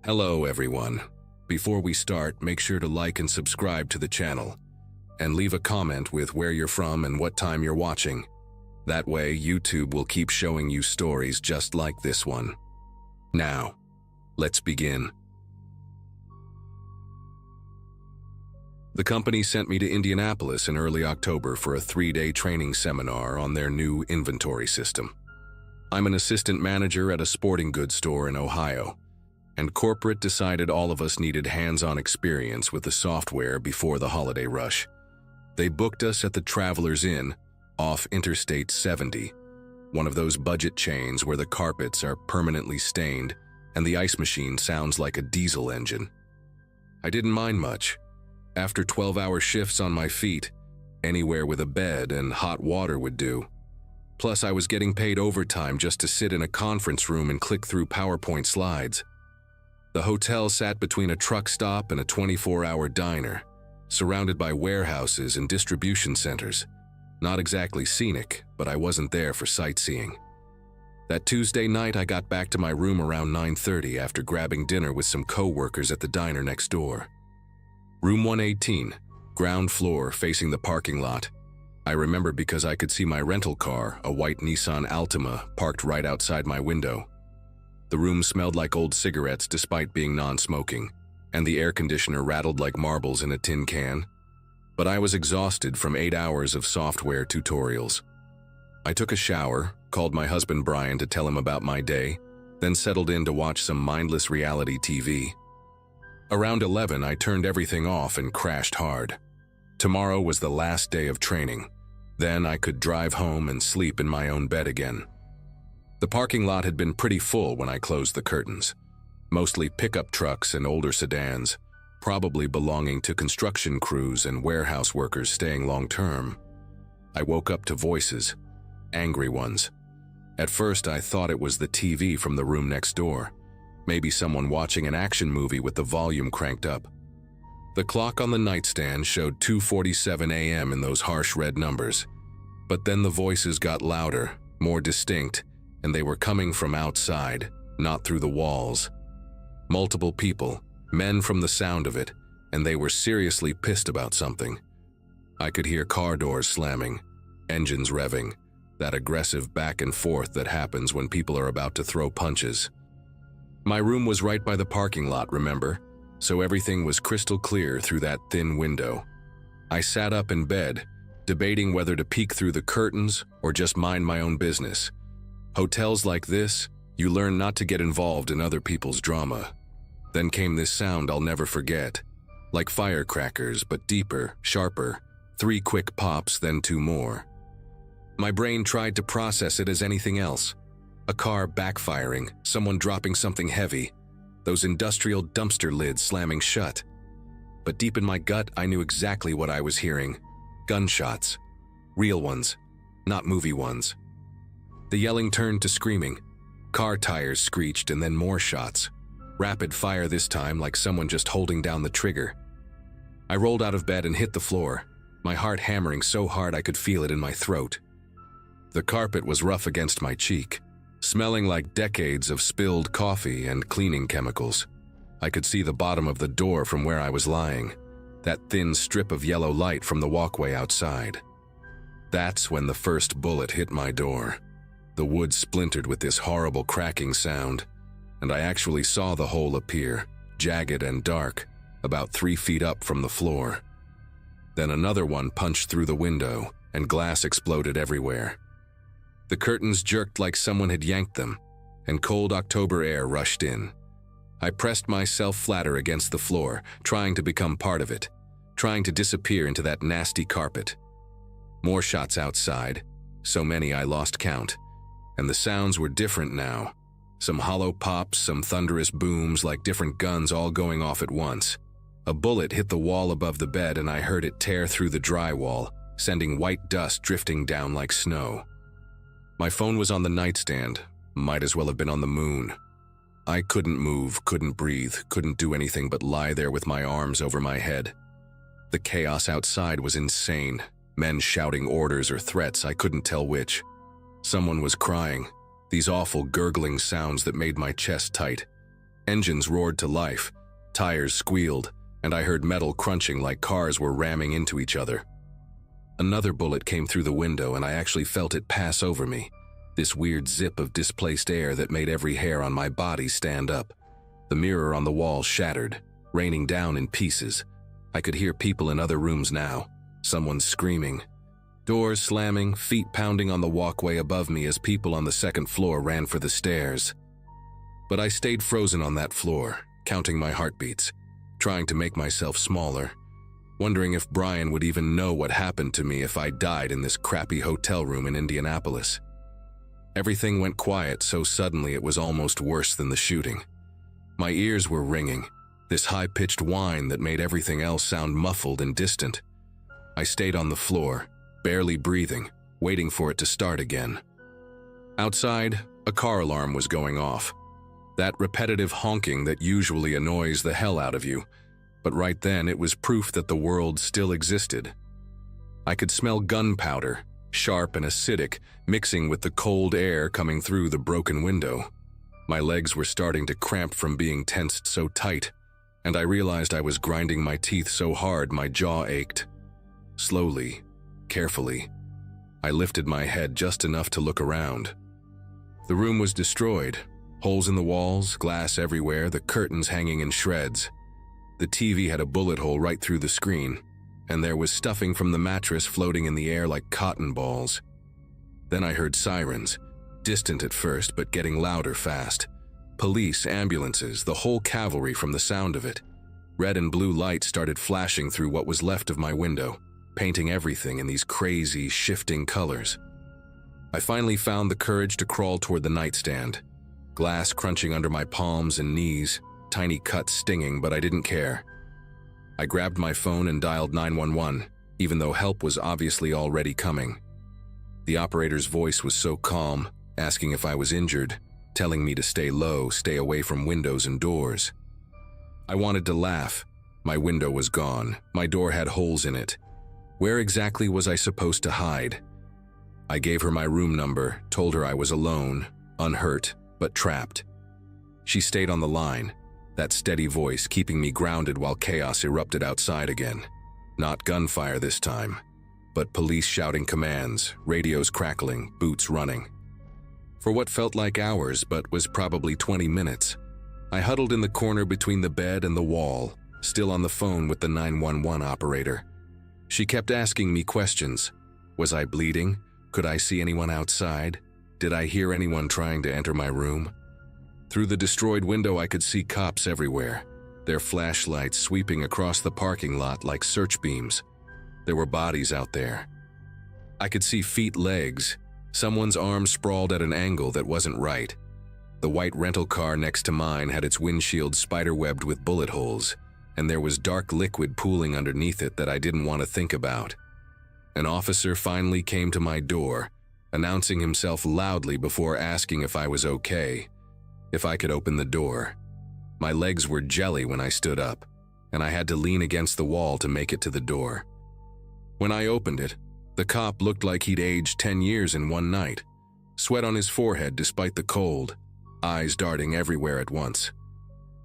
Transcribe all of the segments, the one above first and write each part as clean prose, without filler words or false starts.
Hello everyone. Before we start, make sure to like and subscribe to the channel, and leave a comment with where you're from and what time you're watching. That way, YouTube will keep showing you stories just like this one. Now, let's begin. The company sent me to Indianapolis in early October for a 3-day training seminar on their new inventory system. I'm an assistant manager at a sporting goods store in Ohio, and corporate decided all of us needed hands-on experience with the software before the holiday rush. They booked us at the Travelers Inn off Interstate 70, one of those budget chains where the carpets are permanently stained and the ice machine sounds like a diesel engine. I didn't mind much. After 12-hour shifts on my feet, anywhere with a bed and hot water would do. Plus, I was getting paid overtime just to sit in a conference room and click through PowerPoint slides. The hotel sat between a truck stop and a 24-hour diner, surrounded by warehouses and distribution centers. Not exactly scenic, but I wasn't there for sightseeing. That Tuesday night, I got back to my room around 9:30 after grabbing dinner with some co-workers at the diner next door. Room 118, ground floor facing the parking lot. I remember because I could see my rental car, a white Nissan Altima, parked right outside my window. The room smelled like old cigarettes despite being non-smoking, and the air conditioner rattled like marbles in a tin can. But I was exhausted from 8 hours of software tutorials. I took a shower, called my husband Brian to tell him about my day, then settled in to watch some mindless reality TV. Around 11, I turned everything off and crashed hard. Tomorrow was the last day of training. Then I could drive home and sleep in my own bed again. The parking lot had been pretty full when I closed the curtains. Mostly pickup trucks and older sedans, probably belonging to construction crews and warehouse workers staying long-term. I woke up to voices, angry ones. At first, I thought it was the TV from the room next door. Maybe someone watching an action movie with the volume cranked up. The clock on the nightstand showed 2:47 a.m. in those harsh red numbers. But then the voices got louder, more distinct, and they were coming from outside, not through the walls. Multiple people, men from the sound of it, and they were seriously pissed about something. I could hear car doors slamming, engines revving, that aggressive back and forth that happens when people are about to throw punches. My room was right by the parking lot, remember? So everything was crystal clear through that thin window. I sat up in bed, debating whether to peek through the curtains or just mind my own business. Hotels like this, you learn not to get involved in other people's drama. Then came this sound I'll never forget. Like firecrackers, but deeper, sharper. 3 quick pops, then 2 more. My brain tried to process it as anything else. A car backfiring, someone dropping something heavy, those industrial dumpster lids slamming shut. But deep in my gut, I knew exactly what I was hearing. Gunshots. Real ones, not movie ones. The yelling turned to screaming. Car tires screeched and then more shots. Rapid fire this time, like someone just holding down the trigger. I rolled out of bed and hit the floor, my heart hammering so hard I could feel it in my throat. The carpet was rough against my cheek, smelling like decades of spilled coffee and cleaning chemicals. I could see the bottom of the door from where I was lying, that thin strip of yellow light from the walkway outside. That's when the first bullet hit my door. The wood splintered with this horrible cracking sound, and I actually saw the hole appear, jagged and dark, about 3 feet up from the floor. Then another one punched through the window, and glass exploded everywhere. The curtains jerked like someone had yanked them, and cold October air rushed in. I pressed myself flatter against the floor, trying to become part of it, trying to disappear into that nasty carpet. More shots outside, so many I lost count. And the sounds were different now. Some hollow pops, some thunderous booms like different guns all going off at once. A bullet hit the wall above the bed and I heard it tear through the drywall, sending white dust drifting down like snow. My phone was on the nightstand, might as well have been on the moon. I couldn't move, couldn't breathe, couldn't do anything but lie there with my arms over my head. The chaos outside was insane, men shouting orders or threats, I couldn't tell which. Someone was crying, these awful gurgling sounds that made my chest tight. Engines roared to life, tires squealed, and I heard metal crunching like cars were ramming into each other. Another bullet came through the window and I actually felt it pass over me, this weird zip of displaced air that made every hair on my body stand up. The mirror on the wall shattered, raining down in pieces. I could hear people in other rooms now, someone screaming. Doors slamming, feet pounding on the walkway above me as people on the second floor ran for the stairs. But I stayed frozen on that floor, counting my heartbeats, trying to make myself smaller, wondering if Brian would even know what happened to me if I died in this crappy hotel room in Indianapolis. Everything went quiet so suddenly it was almost worse than the shooting. My ears were ringing, this high-pitched whine that made everything else sound muffled and distant. I stayed on the floor, barely breathing, waiting for it to start again. Outside, a car alarm was going off. That repetitive honking that usually annoys the hell out of you, but right then it was proof that the world still existed. I could smell gunpowder, sharp and acidic, mixing with the cold air coming through the broken window. My legs were starting to cramp from being tensed so tight, and I realized I was grinding my teeth so hard my jaw ached. Slowly, carefully, I lifted my head just enough to look around. The room was destroyed. Holes in the walls, glass everywhere, the curtains hanging in shreds. The TV had a bullet hole right through the screen, and there was stuffing from the mattress floating in the air like cotton balls. Then I heard sirens, distant at first but getting louder fast. Police, ambulances, the whole cavalry from the sound of it. Red and blue lights started flashing through what was left of my window, painting everything in these crazy, shifting colors. I finally found the courage to crawl toward the nightstand. Glass crunching under my palms and knees, tiny cuts stinging, but I didn't care. I grabbed my phone and dialed 911, even though help was obviously already coming. The operator's voice was so calm, asking if I was injured, telling me to stay low, stay away from windows and doors. I wanted to laugh. My window was gone. My door had holes in it. Where exactly was I supposed to hide? I gave her my room number, told her I was alone, unhurt, but trapped. She stayed on the line, that steady voice keeping me grounded while chaos erupted outside again. Not gunfire this time, but police shouting commands, radios crackling, boots running. For what felt like hours but was probably 20 minutes, I huddled in the corner between the bed and the wall, still on the phone with the 911 operator. She kept asking me questions. Was I bleeding? Could I see anyone outside? Did I hear anyone trying to enter my room? Through the destroyed window I could see cops everywhere, their flashlights sweeping across the parking lot like search beams. There were bodies out there. I could see feet, legs, someone's arm sprawled at an angle that wasn't right. The white rental car next to mine had its windshield spiderwebbed with bullet holes, and there was dark liquid pooling underneath it that I didn't want to think about. An officer finally came to my door, announcing himself loudly before asking if I was okay, if I could open the door. My legs were jelly when I stood up, and I had to lean against the wall to make it to the door. When I opened it, the cop looked like he'd aged 10 years in one night, sweat on his forehead despite the cold, eyes darting everywhere at once.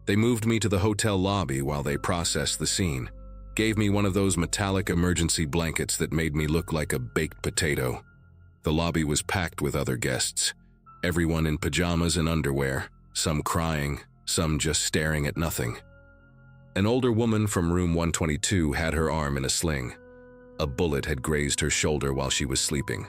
They moved me to the hotel lobby while they processed the scene, gave me one of those metallic emergency blankets that made me look like a baked potato. The lobby was packed with other guests, everyone in pajamas and underwear, some crying, some just staring at nothing. An older woman from room 122 had her arm in a sling. A bullet had grazed her shoulder while she was sleeping.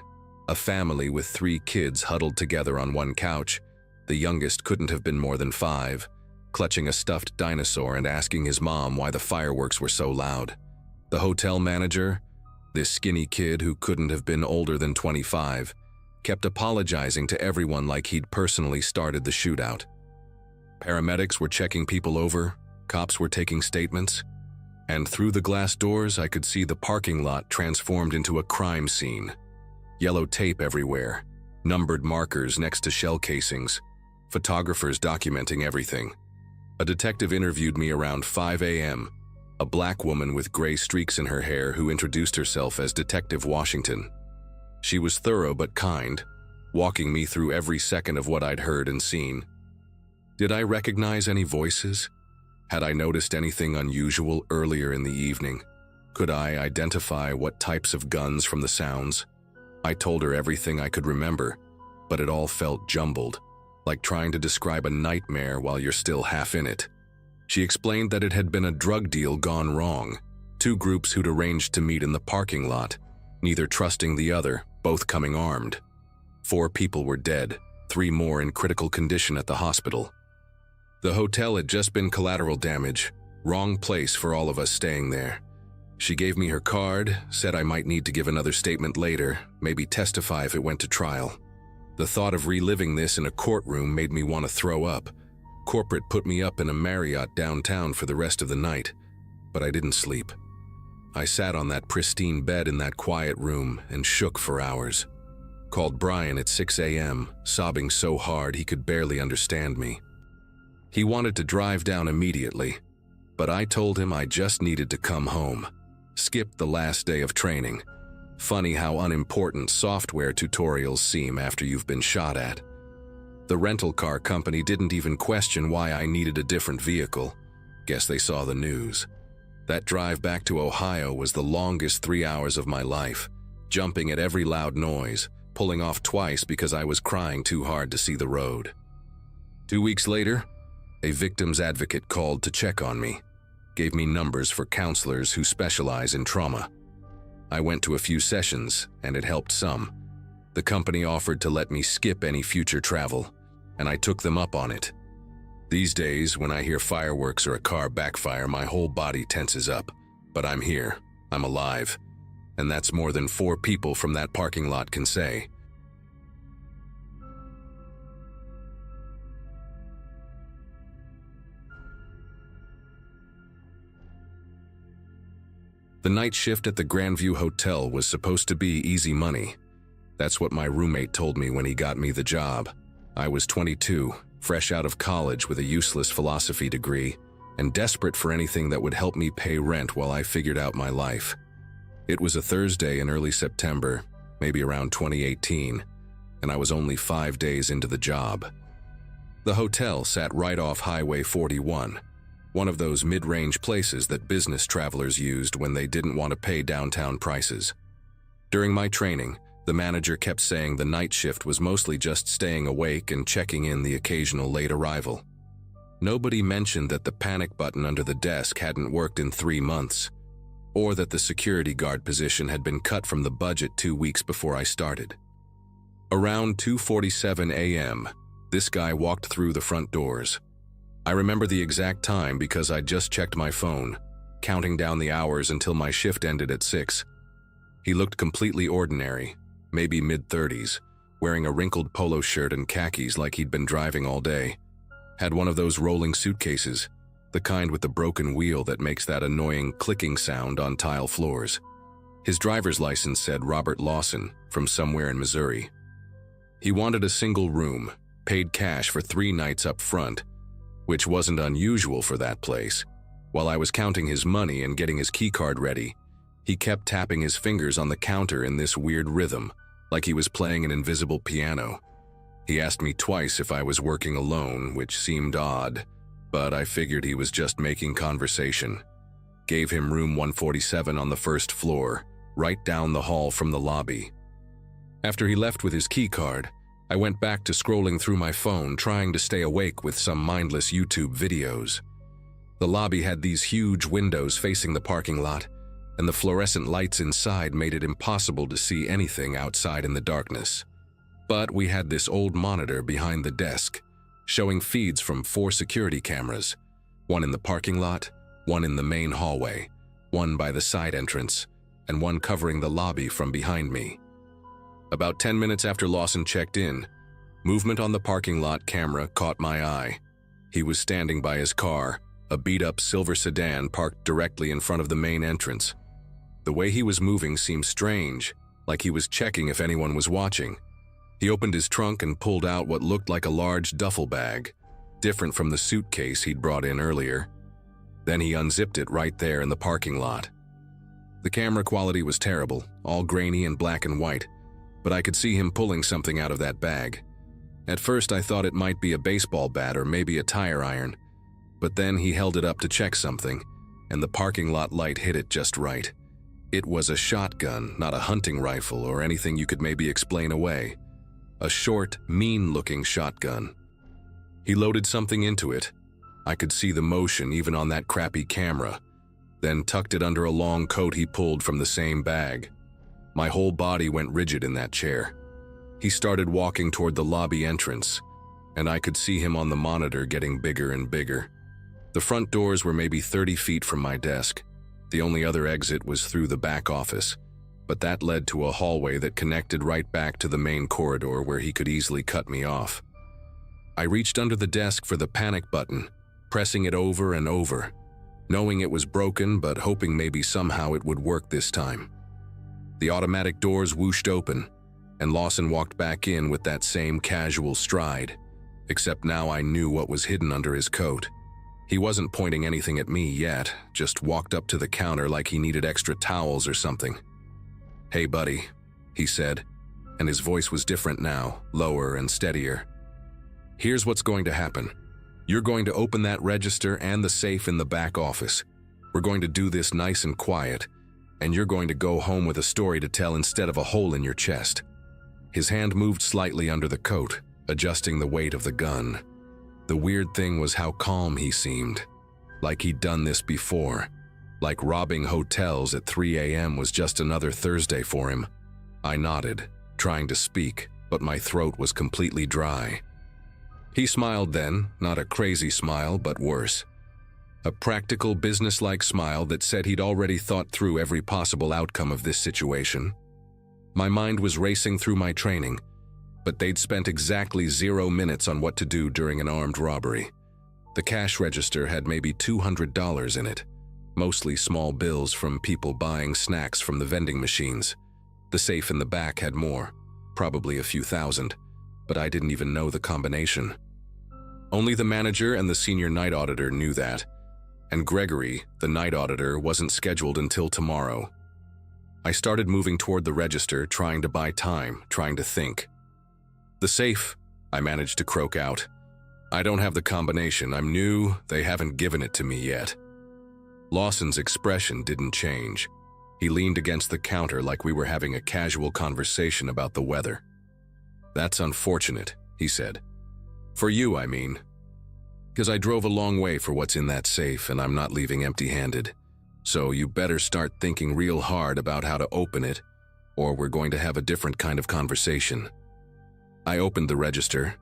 A family with 3 kids huddled together on one couch. The youngest couldn't have been more than 5, clutching a stuffed dinosaur and asking his mom why the fireworks were so loud. The hotel manager, this skinny kid who couldn't have been older than 25, kept apologizing to everyone like he'd personally started the shootout. Paramedics were checking people over, cops were taking statements, and through the glass doors I could see the parking lot transformed into a crime scene. Yellow tape everywhere, numbered markers next to shell casings, photographers documenting everything. A detective interviewed me around 5 a.m., a black woman with gray streaks in her hair who introduced herself as Detective Washington. She was thorough but kind, walking me through every second of what I'd heard and seen. Did I recognize any voices? Had I noticed anything unusual earlier in the evening? Could I identify what types of guns from the sounds? I told her everything I could remember, but it all felt jumbled, like trying to describe a nightmare while you're still half in it. She explained that it had been a drug deal gone wrong, two groups who'd arranged to meet in the parking lot, neither trusting the other, both coming armed. 4 people were dead, 3 more in critical condition at the hospital. The hotel had just been collateral damage, wrong place for all of us staying there. She gave me her card, said I might need to give another statement later, maybe testify if it went to trial. The thought of reliving this in a courtroom made me want to throw up. Corporate put me up in a Marriott downtown for the rest of the night, but I didn't sleep. I sat on that pristine bed in that quiet room and shook for hours. Called Brian at 6 a.m., sobbing so hard he could barely understand me. He wanted to drive down immediately, but I told him I just needed to come home. Skipped the last day of training. Funny how unimportant software tutorials seem after you've been shot at. The rental car company didn't even question why I needed a different vehicle. Guess they saw the news. That drive back to Ohio was the longest 3 hours of my life, jumping at every loud noise, pulling off twice because I was crying too hard to see the road. 2 weeks later, a victim's advocate called to check on me, gave me numbers for counselors who specialize in trauma. I went to a few sessions, and it helped some. The company offered to let me skip any future travel, and I took them up on it. These days, when I hear fireworks or a car backfire, my whole body tenses up. But I'm here, I'm alive, and that's more than 4 people from that parking lot can say. The night shift at the Grandview Hotel was supposed to be easy money. That's what my roommate told me when he got me the job. I was 22, fresh out of college with a useless philosophy degree, and desperate for anything that would help me pay rent while I figured out my life. It was a Thursday in early September, maybe around 2018, and I was only 5 days into the job. The hotel sat right off Highway 41, one of those mid-range places that business travelers used when they didn't want to pay downtown prices. During my training, the manager kept saying the night shift was mostly just staying awake and checking in the occasional late arrival. Nobody mentioned that the panic button under the desk hadn't worked in 3 months, or that the security guard position had been cut from the budget 2 weeks before I started. Around 2:47 a.m., this guy walked through the front doors. I remember the exact time because I'd just checked my phone, counting down the hours until my shift ended at 6. He looked completely ordinary, maybe mid-30s, wearing a wrinkled polo shirt and khakis like he'd been driving all day. Had one of those rolling suitcases, the kind with the broken wheel that makes that annoying clicking sound on tile floors. His driver's license said Robert Lawson, from somewhere in Missouri. He wanted a single room, paid cash for 3 nights up front, which wasn't unusual for that place. While I was counting his money and getting his keycard ready, he kept tapping his fingers on the counter in this weird rhythm, like he was playing an invisible piano. He asked me twice if I was working alone, which seemed odd, but I figured he was just making conversation. Gave him room 147 on the first floor, right down the hall from the lobby. After he left with his keycard, I went back to scrolling through my phone, trying to stay awake with some mindless YouTube videos. The lobby had these huge windows facing the parking lot, and the fluorescent lights inside made it impossible to see anything outside in the darkness. But we had this old monitor behind the desk, showing feeds from 4 security cameras, one in the parking lot, one in the main hallway, one by the side entrance, and one covering the lobby from behind me. About 10 minutes after Lawson checked in, movement on the parking lot camera caught my eye. He was standing by his car, a beat-up silver sedan parked directly in front of the main entrance. The way he was moving seemed strange, like he was checking if anyone was watching. He opened his trunk and pulled out what looked like a large duffel bag, different from the suitcase he'd brought in earlier. Then he unzipped it right there in the parking lot. The camera quality was terrible, all grainy and black and white, but I could see him pulling something out of that bag. At first I thought it might be a baseball bat or maybe a tire iron, but then he held it up to check something, and the parking lot light hit it just right. It was a shotgun, not a hunting rifle or anything you could maybe explain away. A short, mean-looking shotgun. He loaded something into it. I could see the motion even on that crappy camera, then tucked it under a long coat he pulled from the same bag. My whole body went rigid in that chair. He started walking toward the lobby entrance, and I could see him on the monitor getting bigger and bigger. The front doors were maybe 30 feet from my desk. The only other exit was through the back office, but that led to a hallway that connected right back to the main corridor where he could easily cut me off. I reached under the desk for the panic button, pressing it over and over, knowing it was broken but hoping maybe somehow it would work this time. The automatic doors whooshed open, and Lawson walked back in with that same casual stride, except now I knew what was hidden under his coat. He wasn't pointing anything at me yet, just walked up to the counter like he needed extra towels or something. "Hey, buddy," he said, and his voice was different now, lower and steadier. "Here's what's going to happen. You're going to open that register and the safe in the back office. We're going to do this nice and quiet, and you're going to go home with a story to tell instead of a hole in your chest." His hand moved slightly under the coat, adjusting the weight of the gun. The weird thing was how calm he seemed, like he'd done this before, like robbing hotels at 3 a.m. was just another Thursday for him. I nodded, trying to speak, but my throat was completely dry. He smiled then, not a crazy smile, but worse. A practical, businesslike smile that said he'd already thought through every possible outcome of this situation. My mind was racing through my training, but they'd spent exactly 0 minutes on what to do during an armed robbery. The cash register had maybe $200 in it, mostly small bills from people buying snacks from the vending machines. The safe in the back had more, probably a few thousand, but I didn't even know the combination. Only the manager and the senior night auditor knew that, and Gregory, the night auditor, wasn't scheduled until tomorrow. I started moving toward the register, trying to buy time, trying to think. "The safe," I managed to croak out. "I don't have the combination. I'm new. They haven't given it to me yet." Lawson's expression didn't change. He leaned against the counter like we were having a casual conversation about the weather. "That's unfortunate," he said. "For you, I mean. Because I drove a long way for what's in that safe and I'm not leaving empty-handed. So you better start thinking real hard about how to open it, or we're going to have a different kind of conversation." I opened the register,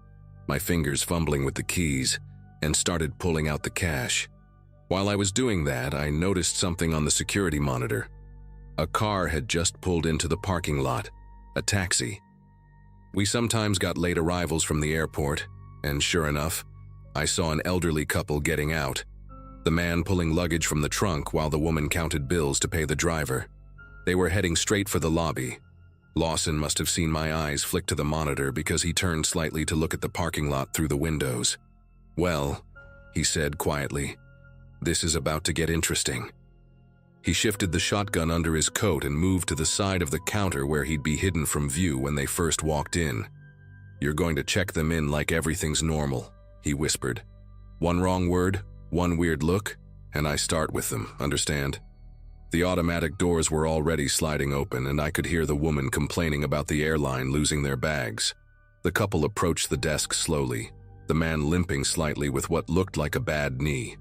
my fingers fumbling with the keys, and started pulling out the cash. While I was doing that, I noticed something on the security monitor. A car had just pulled into the parking lot, a taxi. We sometimes got late arrivals from the airport, and sure enough, I saw an elderly couple getting out, the man pulling luggage from the trunk while the woman counted bills to pay the driver. They were heading straight for the lobby. Lawson must have seen my eyes flick to the monitor because he turned slightly to look at the parking lot through the windows. "Well," he said quietly, "this is about to get interesting." He shifted the shotgun under his coat and moved to the side of the counter where he'd be hidden from view when they first walked in. "You're going to check them in like everything's normal," he whispered. "One wrong word, one weird look, and I start with them, understand?" The automatic doors were already sliding open, and I could hear the woman complaining about the airline losing their bags. The couple approached the desk slowly, the man limping slightly with what looked like a bad knee.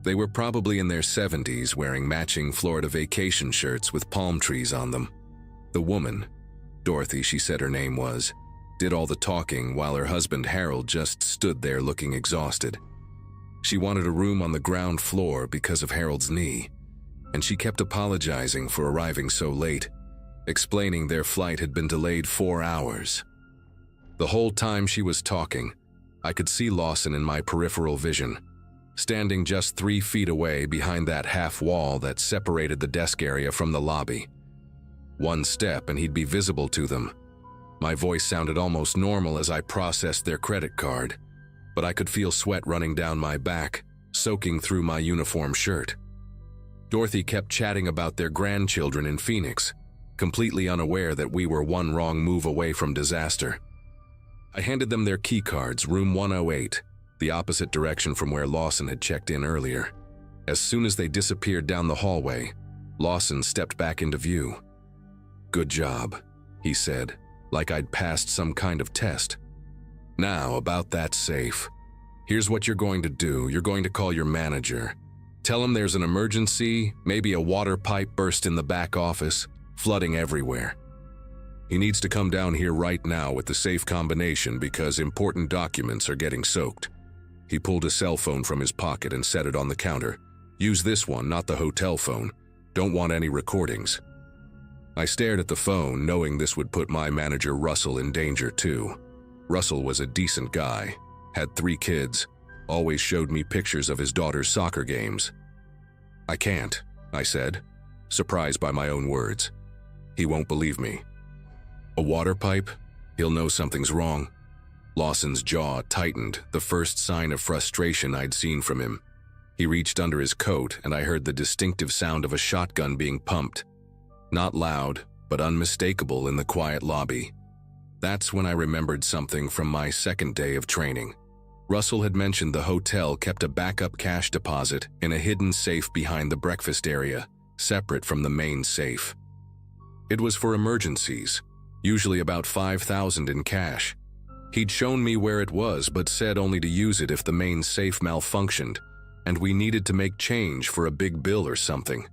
They were probably in their 70s, wearing matching Florida vacation shirts with palm trees on them. The woman, Dorothy she said her name was, did all the talking while her husband Harold just stood there looking exhausted. She wanted a room on the ground floor because of Harold's knee, and she kept apologizing for arriving so late, explaining their flight had been delayed 4 hours. The whole time she was talking, I could see Lawson in my peripheral vision, standing just 3 feet away behind that half wall that separated the desk area from the lobby. One step and he'd be visible to them. My voice sounded almost normal as I processed their credit card, but I could feel sweat running down my back, soaking through my uniform shirt. Dorothy kept chatting about their grandchildren in Phoenix, completely unaware that we were one wrong move away from disaster. I handed them their key cards, room 108, the opposite direction from where Lawson had checked in earlier. As soon as they disappeared down the hallway, Lawson stepped back into view. "Good job," he said, like I'd passed some kind of test. "Now, about that safe. Here's what you're going to do. You're going to call your manager. Tell him there's an emergency, maybe a water pipe burst in the back office, flooding everywhere. He needs to come down here right now with the safe combination because important documents are getting soaked." He pulled a cell phone from his pocket and set it on the counter. "Use this one, not the hotel phone. Don't want any recordings." I stared at the phone, knowing this would put my manager Russell in danger too. Russell was a decent guy, had 3 kids, always showed me pictures of his daughter's soccer games. "I can't," I said, surprised by my own words. "He won't believe me." "A water pipe? He'll know something's wrong." Lawson's jaw tightened, the first sign of frustration I'd seen from him. He reached under his coat and I heard the distinctive sound of a shotgun being pumped. Not loud, but unmistakable in the quiet lobby. That's when I remembered something from my second day of training. Russell had mentioned the hotel kept a backup cash deposit in a hidden safe behind the breakfast area, separate from the main safe. It was for emergencies, usually about $5,000 in cash. He'd shown me where it was, but said only to use it if the main safe malfunctioned, and we needed to make change for a big bill or something.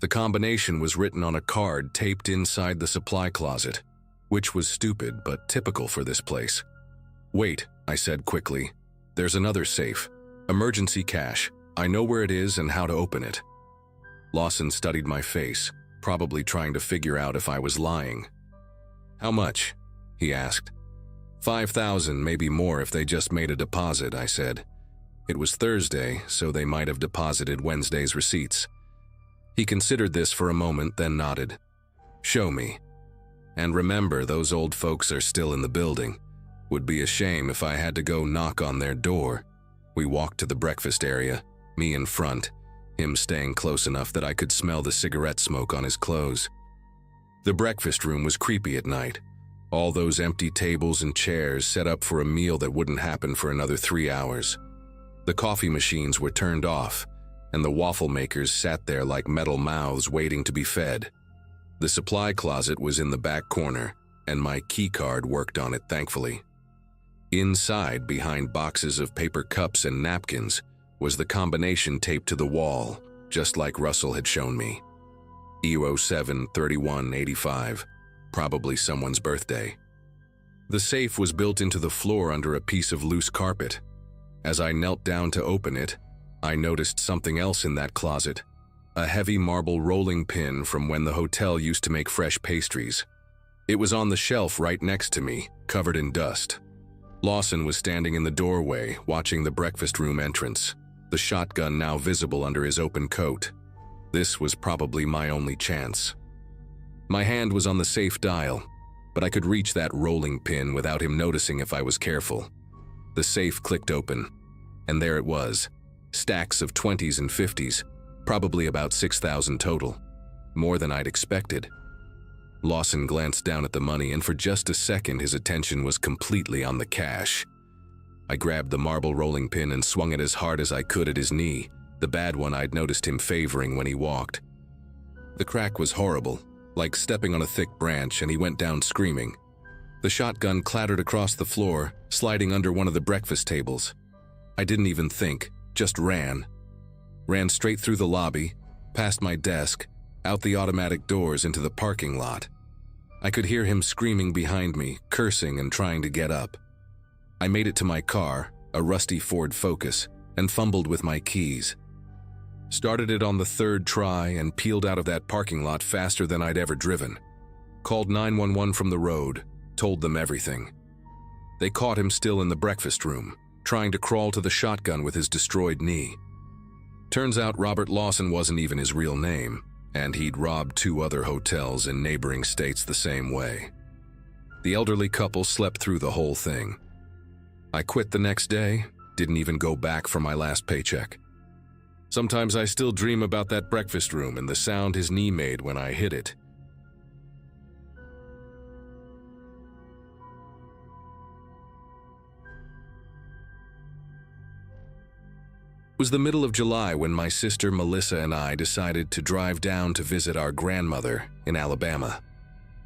The combination was written on a card taped inside the supply closet, which was stupid but typical for this place. "Wait," I said quickly. "There's another safe. Emergency cash. I know where it is and how to open it." Lawson studied my face, probably trying to figure out if I was lying. "How much?" he asked. $5,000, maybe more if they just made a deposit," I said. It was Thursday, so they might have deposited Wednesday's receipts. He considered this for a moment, then nodded. "Show me. And remember, those old folks are still in the building. Would be a shame if I had to go knock on their door." We walked to the breakfast area, me in front, him staying close enough that I could smell the cigarette smoke on his clothes. The breakfast room was creepy at night. All those empty tables and chairs set up for a meal that wouldn't happen for another 3 hours. The coffee machines were turned off, and the waffle makers sat there like metal mouths waiting to be fed. The supply closet was in the back corner, and my key card worked on it thankfully. Inside, behind boxes of paper cups and napkins, was the combination taped to the wall, just like Russell had shown me. EU073185, probably someone's birthday. The safe was built into the floor under a piece of loose carpet. As I knelt down to open it, I noticed something else in that closet, a heavy marble rolling pin from when the hotel used to make fresh pastries. It was on the shelf right next to me, covered in dust. Lawson was standing in the doorway, watching the breakfast room entrance, the shotgun now visible under his open coat. This was probably my only chance. My hand was on the safe dial, but I could reach that rolling pin without him noticing if I was careful. The safe clicked open, and there it was, stacks of 20s and 50s, probably about 6,000 total, more than I'd expected. Lawson glanced down at the money, and for just a second his attention was completely on the cash. I grabbed the marble rolling pin and swung it as hard as I could at his knee, the bad one I'd noticed him favoring when he walked. The crack was horrible, like stepping on a thick branch, and he went down screaming. The shotgun clattered across the floor, sliding under one of the breakfast tables. I didn't even think, just ran. Ran straight through the lobby, past my desk, out the automatic doors into the parking lot. I could hear him screaming behind me, cursing and trying to get up. I made it to my car, a rusty Ford Focus, and fumbled with my keys. Started it on the 3rd try and peeled out of that parking lot faster than I'd ever driven. Called 911 from the road, told them everything. They caught him still in the breakfast room, trying to crawl to the shotgun with his destroyed knee. Turns out Robert Lawson wasn't even his real name, and he'd robbed 2 other hotels in neighboring states the same way. The elderly couple slept through the whole thing. I quit the next day, didn't even go back for my last paycheck. Sometimes I still dream about that breakfast room and the sound his knee made when I hit it. It was the middle of July when my sister Melissa and I decided to drive down to visit our grandmother in Alabama.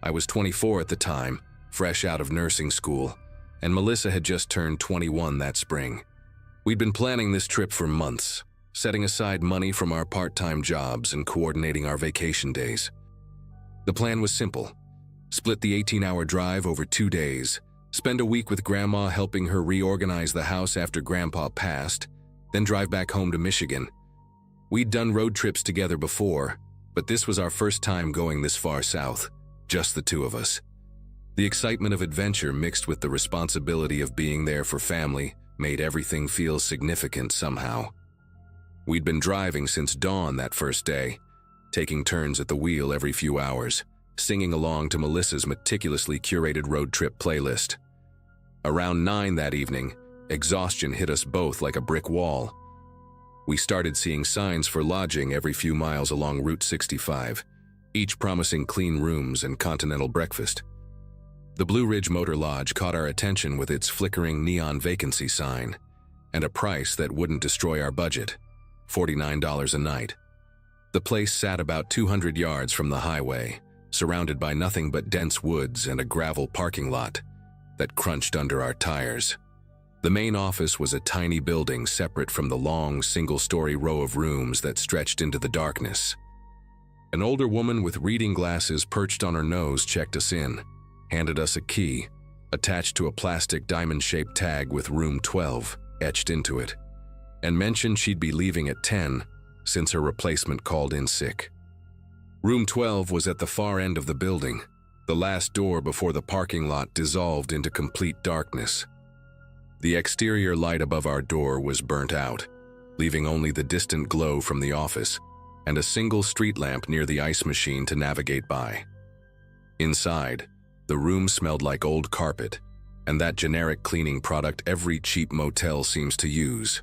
I was 24 at the time, fresh out of nursing school, and Melissa had just turned 21 that spring. We'd been planning this trip for months, setting aside money from our part-time jobs and coordinating our vacation days. The plan was simple: split the 18-hour drive over 2 days, spend a week with Grandma helping her reorganize the house after Grandpa passed, then drive back home to Michigan. We'd done road trips together before, but this was our first time going this far south, just the two of us. The excitement of adventure mixed with the responsibility of being there for family made everything feel significant somehow. We'd been driving since dawn that first day, taking turns at the wheel every few hours, singing along to Melissa's meticulously curated road trip playlist. Around 9 that evening, exhaustion hit us both like a brick wall. We started seeing signs for lodging every few miles along Route 65, each promising clean rooms and continental breakfast. The Blue Ridge Motor Lodge caught our attention with its flickering neon vacancy sign and a price that wouldn't destroy our budget, $49 a night. The place sat about 200 yards from the highway, surrounded by nothing but dense woods and a gravel parking lot that crunched under our tires. The main office was a tiny building separate from the long, single-story row of rooms that stretched into the darkness. An older woman with reading glasses perched on her nose checked us in, handed us a key, attached to a plastic diamond-shaped tag with Room 12 etched into it, and mentioned she'd be leaving at 10 since her replacement called in sick. Room 12 was at the far end of the building, the last door before the parking lot dissolved into complete darkness. The exterior light above our door was burnt out, leaving only the distant glow from the office and a single street lamp near the ice machine to navigate by. Inside, the room smelled like old carpet and that generic cleaning product every cheap motel seems to use,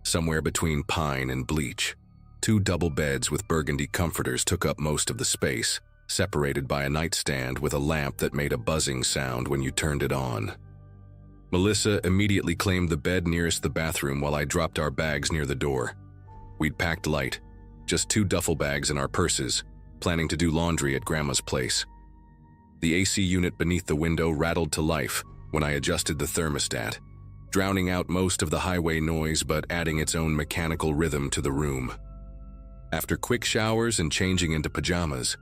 somewhere between pine and bleach. 2 double beds with burgundy comforters took up most of the space, separated by a nightstand with a lamp that made a buzzing sound when you turned it on. Melissa immediately claimed the bed nearest the bathroom while I dropped our bags near the door. We'd packed light, just 2 duffel bags in our purses, planning to do laundry at Grandma's place. The AC unit beneath the window rattled to life when I adjusted the thermostat, drowning out most of the highway noise but adding its own mechanical rhythm to the room. After quick showers and changing into pajamas,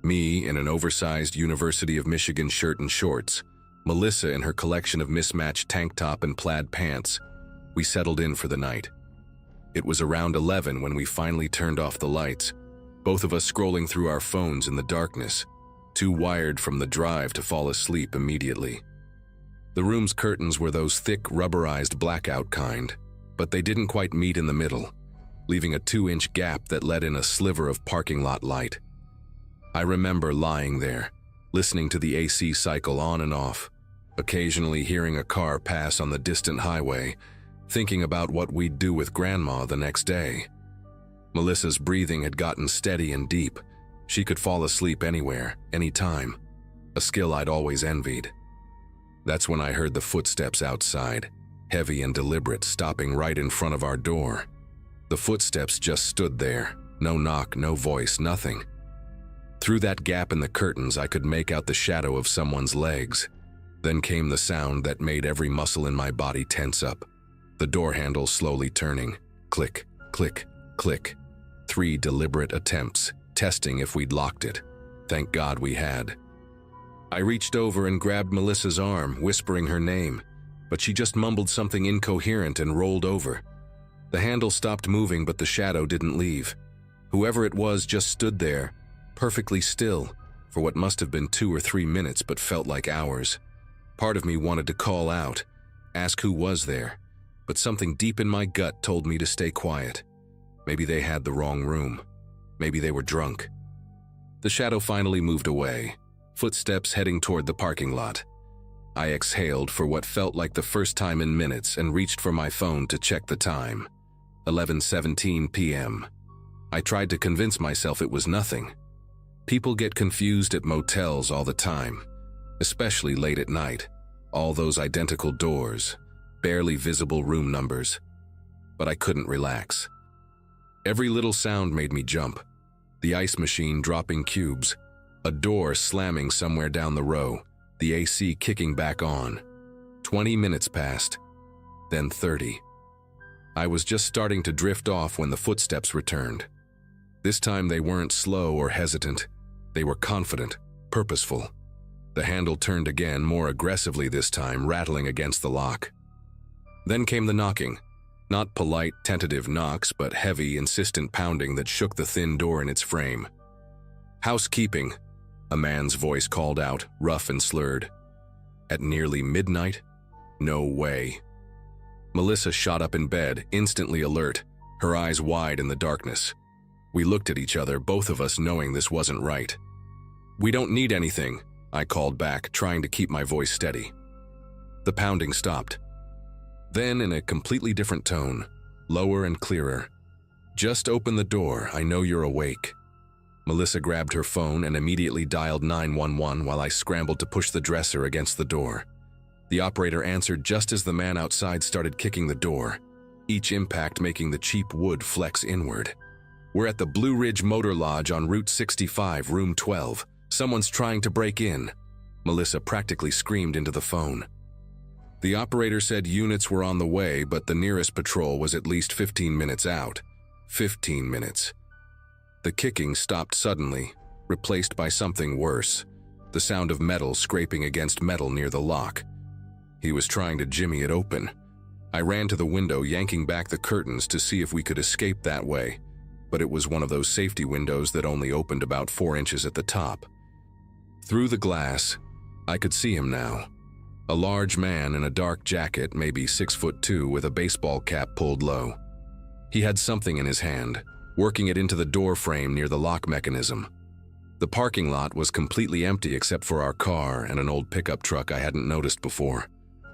me in an oversized University of Michigan shirt and shorts, Melissa in her collection of mismatched tank top and plaid pants, we settled in for the night. It was around 11 when we finally turned off the lights, both of us scrolling through our phones in the darkness, too wired from the drive to fall asleep immediately. The room's curtains were those thick, rubberized blackout kind, but they didn't quite meet in the middle, leaving a 2-inch gap that let in a sliver of parking lot light. I remember lying there, listening to the AC cycle on and off, occasionally hearing a car pass on the distant highway, thinking about what we'd do with Grandma the next day. Melissa's breathing had gotten steady and deep. She could fall asleep anywhere, anytime, a skill I'd always envied. That's when I heard the footsteps outside, heavy and deliberate, stopping right in front of our door. The footsteps just stood there, no knock, no voice, nothing. Through that gap in the curtains, I could make out the shadow of someone's legs. Then came the sound that made every muscle in my body tense up. The door handle slowly turning. Click, click, click. 3 deliberate attempts, testing if we'd locked it. Thank God we had. I reached over and grabbed Melissa's arm, whispering her name, but she just mumbled something incoherent and rolled over. The handle stopped moving, but the shadow didn't leave. Whoever it was just stood there, perfectly still, for what must have been 2 or 3 minutes but felt like hours. Part of me wanted to call out, ask who was there, but something deep in my gut told me to stay quiet. Maybe they had the wrong room. Maybe they were drunk. The shadow finally moved away, footsteps heading toward the parking lot. I exhaled for what felt like the first time in minutes and reached for my phone to check the time. 11:17 p.m. I tried to convince myself it was nothing. People get confused at motels all the time, especially late at night. All those identical doors, barely visible room numbers. but I couldn't relax. Every little sound made me jump. The ice machine dropping cubes, a door slamming somewhere down the row, the AC kicking back on. 20 minutes passed, then 30. I was just starting to drift off when the footsteps returned. This time they weren't slow or hesitant. They were confident, purposeful. The handle turned again, more aggressively this time, rattling against the lock. Then came the knocking. Not polite, tentative knocks, but heavy, insistent pounding that shook the thin door in its frame. "Housekeeping," a man's voice called out, rough and slurred. At nearly midnight? No way. Melissa shot up in bed, instantly alert, her eyes wide in the darkness. We looked at each other, both of us knowing this wasn't right. "We don't need anything," I called back, trying to keep my voice steady. The pounding stopped. Then, in a completely different tone, lower and clearer, "Just open the door, I know you're awake." Melissa grabbed her phone and immediately dialed 911 while I scrambled to push the dresser against the door. The operator answered just as the man outside started kicking the door, each impact making the cheap wood flex inward. "We're at the Blue Ridge Motor Lodge on Route 65, Room 12. Someone's trying to break in," Melissa practically screamed into the phone. The operator said units were on the way, but the nearest patrol was at least 15 minutes out. 15 minutes. The kicking stopped suddenly, replaced by something worse, the sound of metal scraping against metal near the lock. He was trying to jimmy it open. I ran to the window, yanking back the curtains to see if we could escape that way, but it was one of those safety windows that only opened about 4 inches at the top. Through the glass, I could see him now. A large man in a dark jacket, maybe 6'2", with a baseball cap pulled low. He had something in his hand, working it into the door frame near the lock mechanism. The parking lot was completely empty except for our car and an old pickup truck I hadn't noticed before,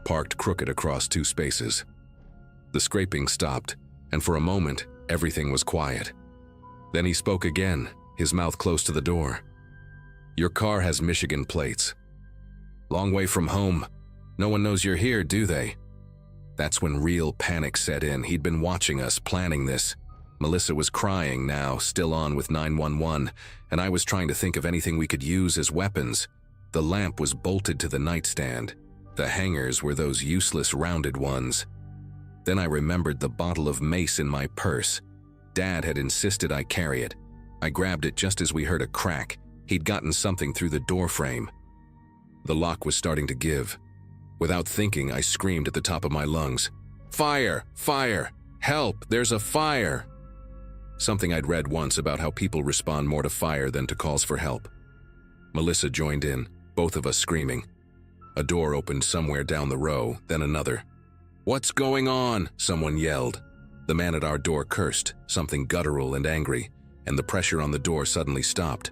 parked crooked across 2 spaces. The scraping stopped, and for a moment, everything was quiet. Then he spoke again, his mouth close to the door. "Your car has Michigan plates. Long way from home. No one knows you're here, do they?" That's when real panic set in. He'd been watching us, planning this. Melissa was crying now, still on with 911, and I was trying to think of anything we could use as weapons. The lamp was bolted to the nightstand. The hangers were those useless rounded ones. Then I remembered the bottle of mace in my purse. Dad had insisted I carry it. I grabbed it just as we heard a crack. He'd gotten something through the door frame. The lock was starting to give. Without thinking, I screamed at the top of my lungs, "Fire! Fire! Help! There's a fire!" Something I'd read once about how people respond more to fire than to calls for help. Melissa joined in, both of us screaming. A door opened somewhere down the row, then another. "What's going on?" someone yelled. The man at our door cursed, something guttural and angry, and the pressure on the door suddenly stopped.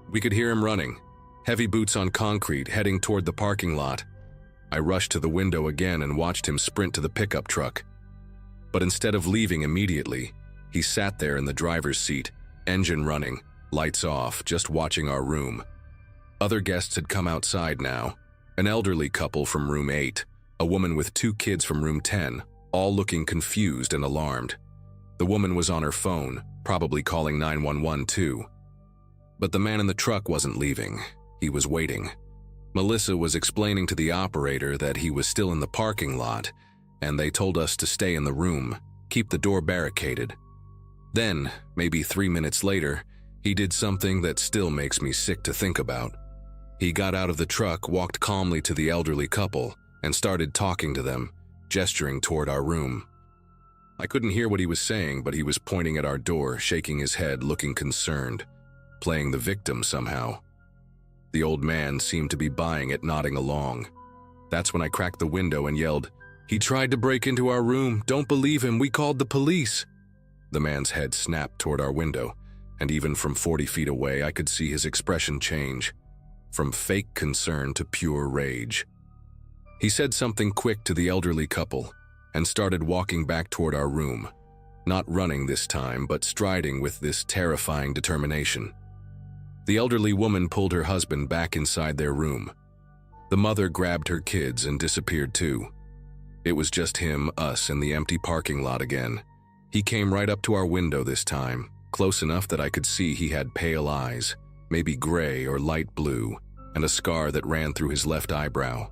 We could hear him running, heavy boots on concrete, heading toward the parking lot. I rushed to the window again and watched him sprint to the pickup truck. But instead of leaving immediately, he sat there in the driver's seat, engine running, lights off, just watching our room. Other guests had come outside now, an elderly couple from room 8, a woman with 2 kids from room 10, all looking confused and alarmed. The woman was on her phone, probably calling 911 too. But the man in the truck wasn't leaving. He was waiting. Melissa was explaining to the operator that he was still in the parking lot, and they told us to stay in the room, keep the door barricaded. Then, maybe 3 minutes later, he did something that still makes me sick to think about. He got out of the truck, walked calmly to the elderly couple, and started talking to them, gesturing toward our room. I couldn't hear what he was saying, but he was pointing at our door, shaking his head, looking concerned, playing the victim somehow. The old man seemed to be buying it, nodding along. That's when I cracked the window and yelled, "He tried to break into our room. Don't believe him. We called the police." The man's head snapped toward our window, and even from 40 feet away, I could see his expression change, from fake concern to pure rage. He said something quick to the elderly couple and started walking back toward our room, not running this time, but striding with this terrifying determination. The elderly woman pulled her husband back inside their room. The mother grabbed her kids and disappeared too. It was just him, us, and the empty parking lot again. He came right up to our window this time, close enough that I could see he had pale eyes, maybe gray or light blue, and a scar that ran through his left eyebrow.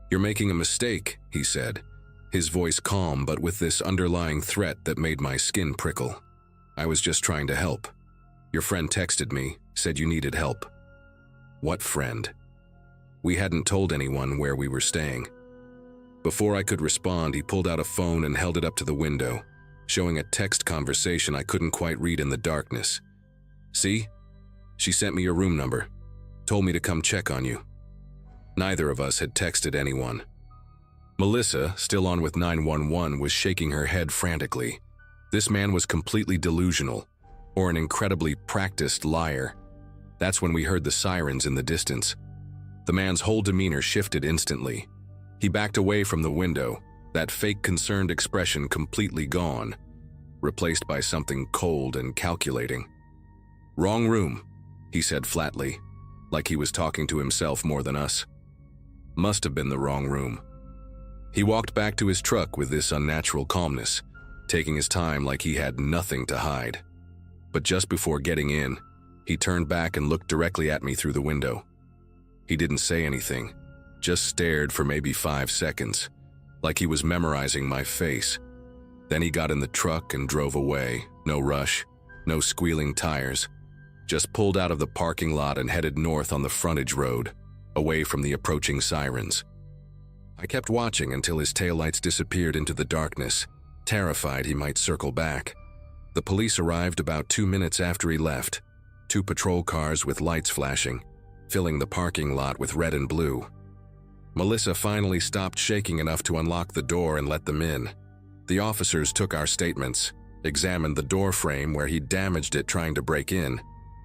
"You're making a mistake," he said, his voice calm but with this underlying threat that made my skin prickle. "I was just trying to help. Your friend texted me, said you needed help." "What friend?" We hadn't told anyone where we were staying. Before I could respond, he pulled out a phone and held it up to the window, showing a text conversation I couldn't quite read in the darkness. "See? She sent me your room number. Told me to come check on you." Neither of us had texted anyone. Melissa, still on with 911, was shaking her head frantically. This man was completely delusional, or an incredibly practiced liar. That's when we heard the sirens in the distance. The man's whole demeanor shifted instantly. He backed away from the window, that fake concerned expression completely gone, replaced by something cold and calculating. "Wrong room," he said flatly, like he was talking to himself more than us. Must have been the wrong room. He walked back to his truck with this unnatural calmness, taking his time like he had nothing to hide. But just before getting in, he turned back and looked directly at me through the window. He didn't say anything, just stared for maybe 5 seconds, like he was memorizing my face. Then he got in the truck and drove away. No rush, no squealing tires. Just pulled out of the parking lot and headed north on the frontage road, away from the approaching sirens. I kept watching until his taillights disappeared into the darkness, terrified he might circle back. The police arrived about 2 minutes after he left, 2 patrol cars with lights flashing, filling the parking lot with red and blue. Melissa finally stopped shaking enough to unlock the door and let them in. The officers took our statements, examined the door frame where he'd damaged it trying to break in,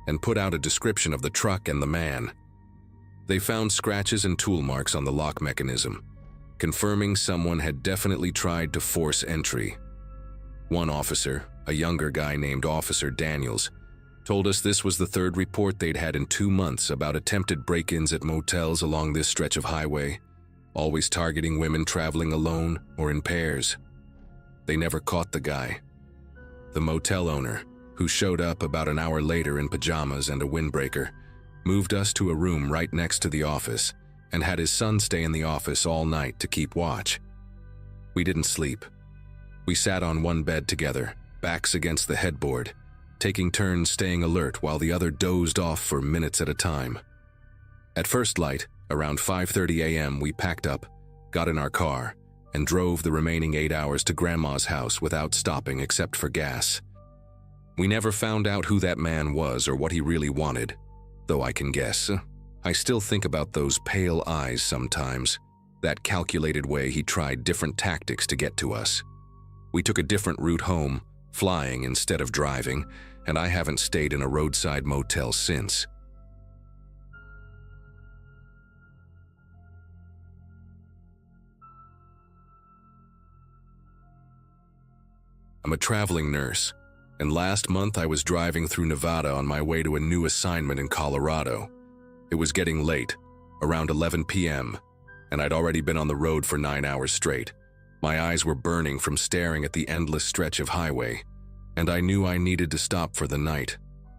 and put out a description of the truck and the man. They found scratches and tool marks on the lock mechanism, confirming someone had definitely tried to force entry. One officer, a younger guy named Officer Daniels, told us this was the 3rd report they'd had in 2 months about attempted break-ins at motels along this stretch of highway, always targeting women traveling alone or in pairs. They never caught the guy. The motel owner, who showed up about an hour later in pajamas and a windbreaker, moved us to a room right next to the office and had his son stay in the office all night to keep watch. We didn't sleep. We sat on one bed together, backs against the headboard, taking turns staying alert while the other dozed off for minutes at a time. At first light, around 5:30 a.m., we packed up, got in our car, and drove the remaining 8 hours to Grandma's house without stopping except for gas. We never found out who that man was or what he really wanted, though I can guess. I still think about those pale eyes sometimes, that calculated way he tried different tactics to get to us. We took a different route home, flying instead of driving, and I haven't stayed in a roadside motel since. I'm a traveling nurse, and last month I was driving through Nevada on my way to a new assignment in Colorado. It was getting late, around 11 p.m., and I'd already been on the road for 9 hours straight. My eyes were burning from staring at the endless stretch of highway, and I knew I needed to stop for the night.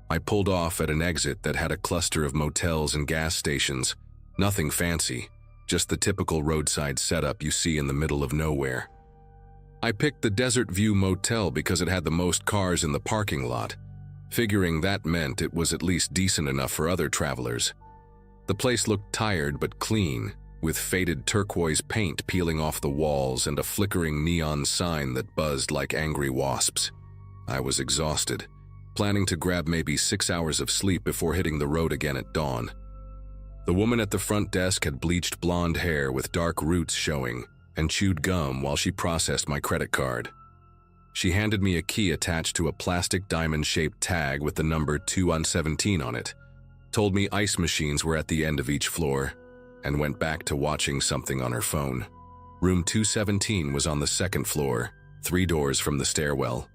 I pulled off at an exit that had a cluster of motels and gas stations. Nothing fancy, just the typical roadside setup you see in the middle of nowhere. I picked the Desert View Motel because it had the most cars in the parking lot, figuring that meant it was at least decent enough for other travelers. The place looked tired but clean, with faded turquoise paint peeling off the walls and a flickering neon sign that buzzed like angry wasps. I was exhausted, planning to grab maybe 6 hours of sleep before hitting the road again at dawn. The woman at the front desk had bleached blonde hair with dark roots showing and chewed gum while she processed my credit card. She handed me a key attached to a plastic diamond-shaped tag with the number 217 on it, told me ice machines were at the end of each floor, and went back to watching something on her phone. Room 217 was on the 2nd floor, 3 doors from the stairwell.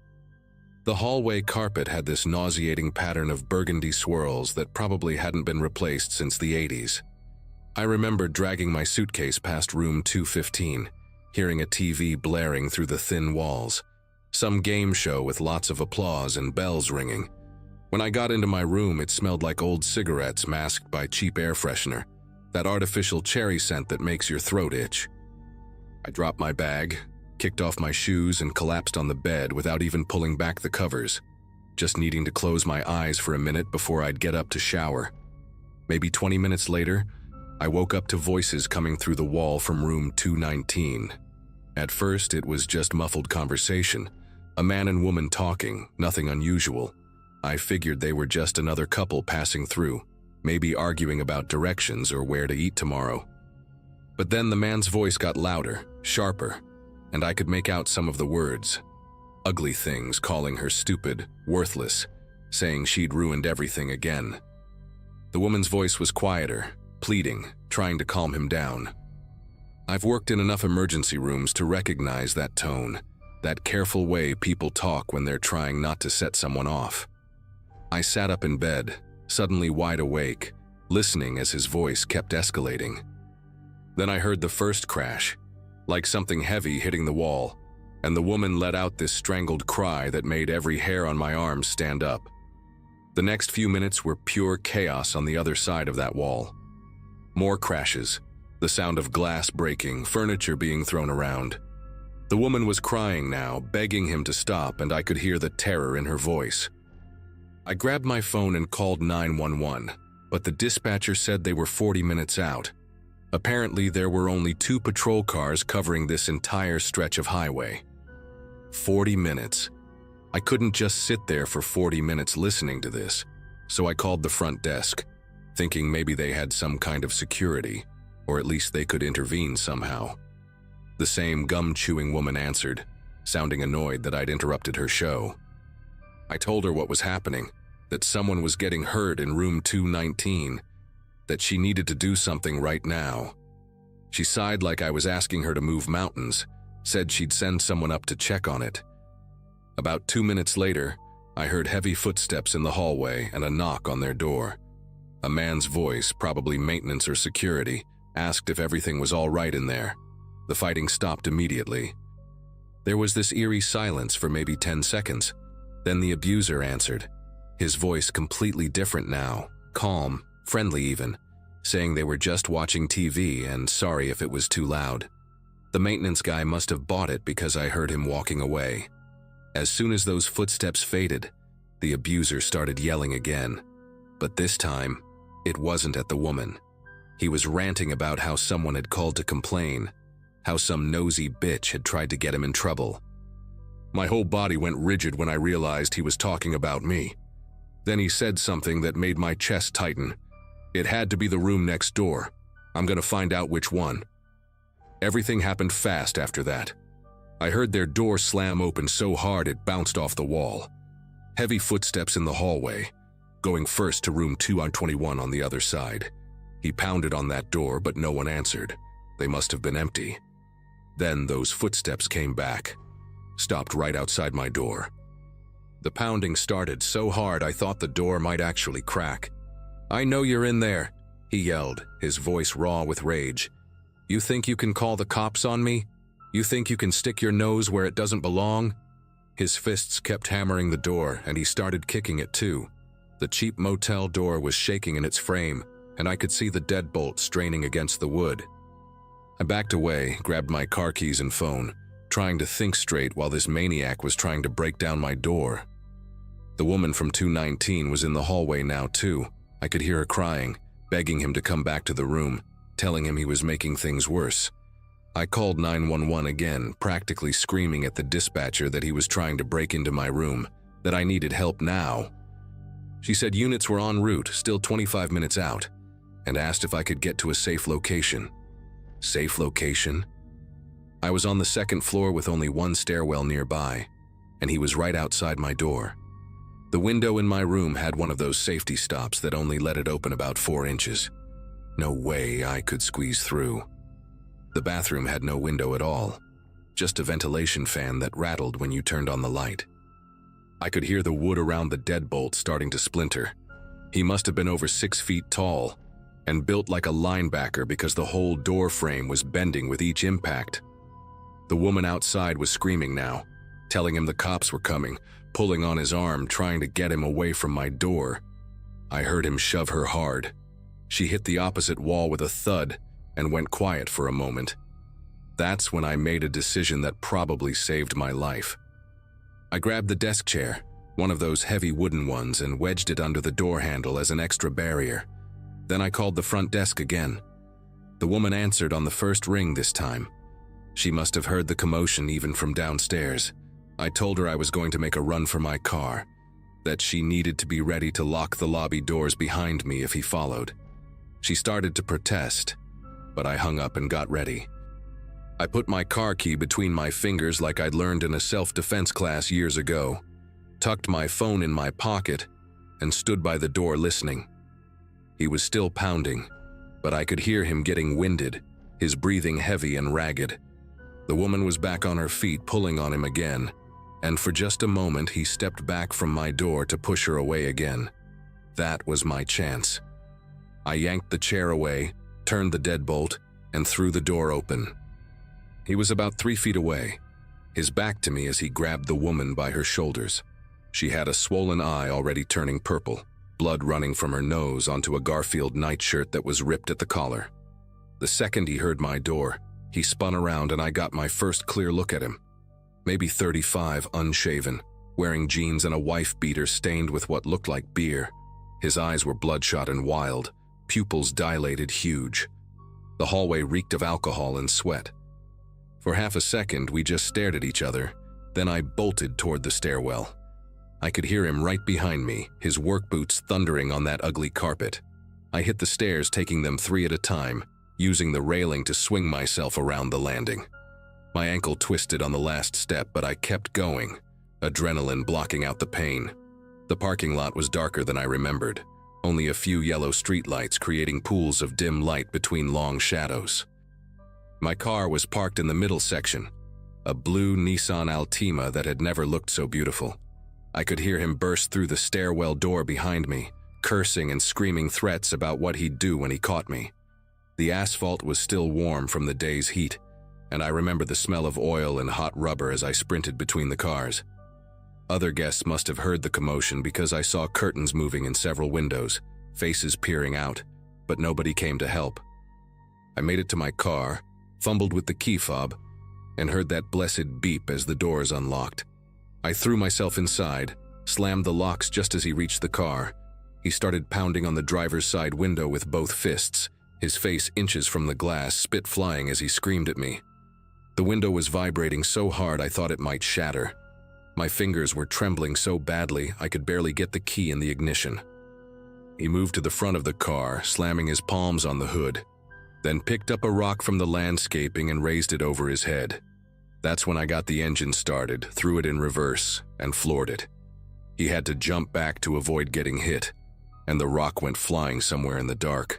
The hallway carpet had this nauseating pattern of burgundy swirls that probably hadn't been replaced since the 80s. I remembered dragging my suitcase past room 215, hearing a TV blaring through the thin walls. Some game show with lots of applause and bells ringing. When I got into my room, it smelled like old cigarettes masked by cheap air freshener, that artificial cherry scent that makes your throat itch. I dropped my bag, kicked off my shoes, and collapsed on the bed without even pulling back the covers, just needing to close my eyes for a minute before I'd get up to shower. Maybe 20 minutes later, I woke up to voices coming through the wall from room 219. At first, it was just muffled conversation, a man and woman talking, nothing unusual. I figured they were just another couple passing through, maybe arguing about directions or where to eat tomorrow. But then the man's voice got louder, sharper, and I could make out some of the words. Ugly things, calling her stupid, worthless, saying she'd ruined everything again. The woman's voice was quieter, pleading, trying to calm him down. I've worked in enough emergency rooms to recognize that tone, that careful way people talk when they're trying not to set someone off. I sat up in bed, suddenly wide awake, listening as his voice kept escalating. Then I heard the first crash, like something heavy hitting the wall, and the woman let out this strangled cry that made every hair on my arm stand up. The next few minutes were pure chaos on the other side of that wall. More crashes, the sound of glass breaking, furniture being thrown around. The woman was crying now, begging him to stop, and I could hear the terror in her voice. I grabbed my phone and called 911, but the dispatcher said they were 40 minutes out. Apparently, there were only 2 patrol cars covering this entire stretch of highway. 40 minutes. I couldn't just sit there for 40 minutes listening to this, so I called the front desk, thinking maybe they had some kind of security, or at least they could intervene somehow. The same gum-chewing woman answered, sounding annoyed that I'd interrupted her show. I told her what was happening, that someone was getting hurt in room 219, that she needed to do something right now. She sighed like I was asking her to move mountains, said she'd send someone up to check on it. About 2 minutes later, I heard heavy footsteps in the hallway and a knock on their door. A man's voice, probably maintenance or security, asked if everything was all right in there. The fighting stopped immediately. There was this eerie silence for maybe 10 seconds. Then the abuser answered, his voice completely different now, calm, friendly even, saying they were just watching TV and sorry if it was too loud. The maintenance guy must have bought it because I heard him walking away. As soon as those footsteps faded, the abuser started yelling again. But this time, it wasn't at the woman. He was ranting about how someone had called to complain, how some nosy bitch had tried to get him in trouble. My whole body went rigid when I realized he was talking about me. Then he said something that made my chest tighten. It had to be the room next door. I'm gonna find out which one. Everything happened fast after that. I heard their door slam open so hard it bounced off the wall. Heavy footsteps in the hallway, going first to room 221 on the other side. He pounded on that door, but no one answered. They must have been empty. Then those footsteps came back, stopped right outside my door. The pounding started so hard I thought the door might actually crack. "I know you're in there," he yelled, his voice raw with rage. "You think you can call the cops on me? You think you can stick your nose where it doesn't belong?" His fists kept hammering the door, and he started kicking it too. The cheap motel door was shaking in its frame, and I could see the deadbolt straining against the wood. I backed away, grabbed my car keys and phone, trying to think straight while this maniac was trying to break down my door. The woman from 219 was in the hallway now too. I could hear her crying, begging him to come back to the room, telling him he was making things worse. I called 911 again, practically screaming at the dispatcher that he was trying to break into my room, that I needed help now. She said units were en route, still 25 minutes out, and asked if I could get to a safe location. Safe location? I was on the second floor with only one stairwell nearby, and he was right outside my door. The window in my room had one of those safety stops that only let it open about 4 inches. No way I could squeeze through. The bathroom had no window at all, just a ventilation fan that rattled when you turned on the light. I could hear the wood around the deadbolt starting to splinter. He must have been over 6 feet tall and built like a linebacker because the whole door frame was bending with each impact. The woman outside was screaming now, telling him the cops were coming, pulling on his arm, trying to get him away from my door. I heard him shove her hard. She hit the opposite wall with a thud and went quiet for a moment. That's when I made a decision that probably saved my life. I grabbed the desk chair, one of those heavy wooden ones, and wedged it under the door handle as an extra barrier. Then I called the front desk again. The woman answered on the first ring this time. She must have heard the commotion even from downstairs. I told her I was going to make a run for my car, that she needed to be ready to lock the lobby doors behind me if he followed. She started to protest, but I hung up and got ready. I put my car key between my fingers like I'd learned in a self-defense class years ago, tucked my phone in my pocket, and stood by the door listening. He was still pounding, but I could hear him getting winded, his breathing heavy and ragged. The woman was back on her feet, pulling on him again, and for just a moment he stepped back from my door to push her away again. That was my chance. I yanked the chair away, turned the deadbolt, and threw the door open. He was about 3 feet away, his back to me as he grabbed the woman by her shoulders. She had a swollen eye already turning purple, blood running from her nose onto a Garfield nightshirt that was ripped at the collar. The second he heard my door, he spun around and I got my first clear look at him. Maybe 35, unshaven, wearing jeans and a wife beater stained with what looked like beer. His eyes were bloodshot and wild, pupils dilated huge. The hallway reeked of alcohol and sweat. For half a second, we just stared at each other. Then I bolted toward the stairwell. I could hear him right behind me, his work boots thundering on that ugly carpet. I hit the stairs, taking them 3 at a time, using the railing to swing myself around the landing. My ankle twisted on the last step, but I kept going, adrenaline blocking out the pain. The parking lot was darker than I remembered, only a few yellow streetlights creating pools of dim light between long shadows. My car was parked in the middle section, a blue Nissan Altima that had never looked so beautiful. I could hear him burst through the stairwell door behind me, cursing and screaming threats about what he'd do when he caught me. The asphalt was still warm from the day's heat, and I remember the smell of oil and hot rubber as I sprinted between the cars. Other guests must have heard the commotion because I saw curtains moving in several windows, faces peering out, but nobody came to help. I made it to my car, fumbled with the key fob, and heard that blessed beep as the doors unlocked. I threw myself inside, slammed the locks just as he reached the car. He started pounding on the driver's side window with both fists, his face inches from the glass, spit flying as he screamed at me. The window was vibrating so hard I thought it might shatter. My fingers were trembling so badly I could barely get the key in the ignition. He moved to the front of the car, slamming his palms on the hood, then picked up a rock from the landscaping and raised it over his head. That's when I got the engine started, threw it in reverse, and floored it. He had to jump back to avoid getting hit, and the rock went flying somewhere in the dark.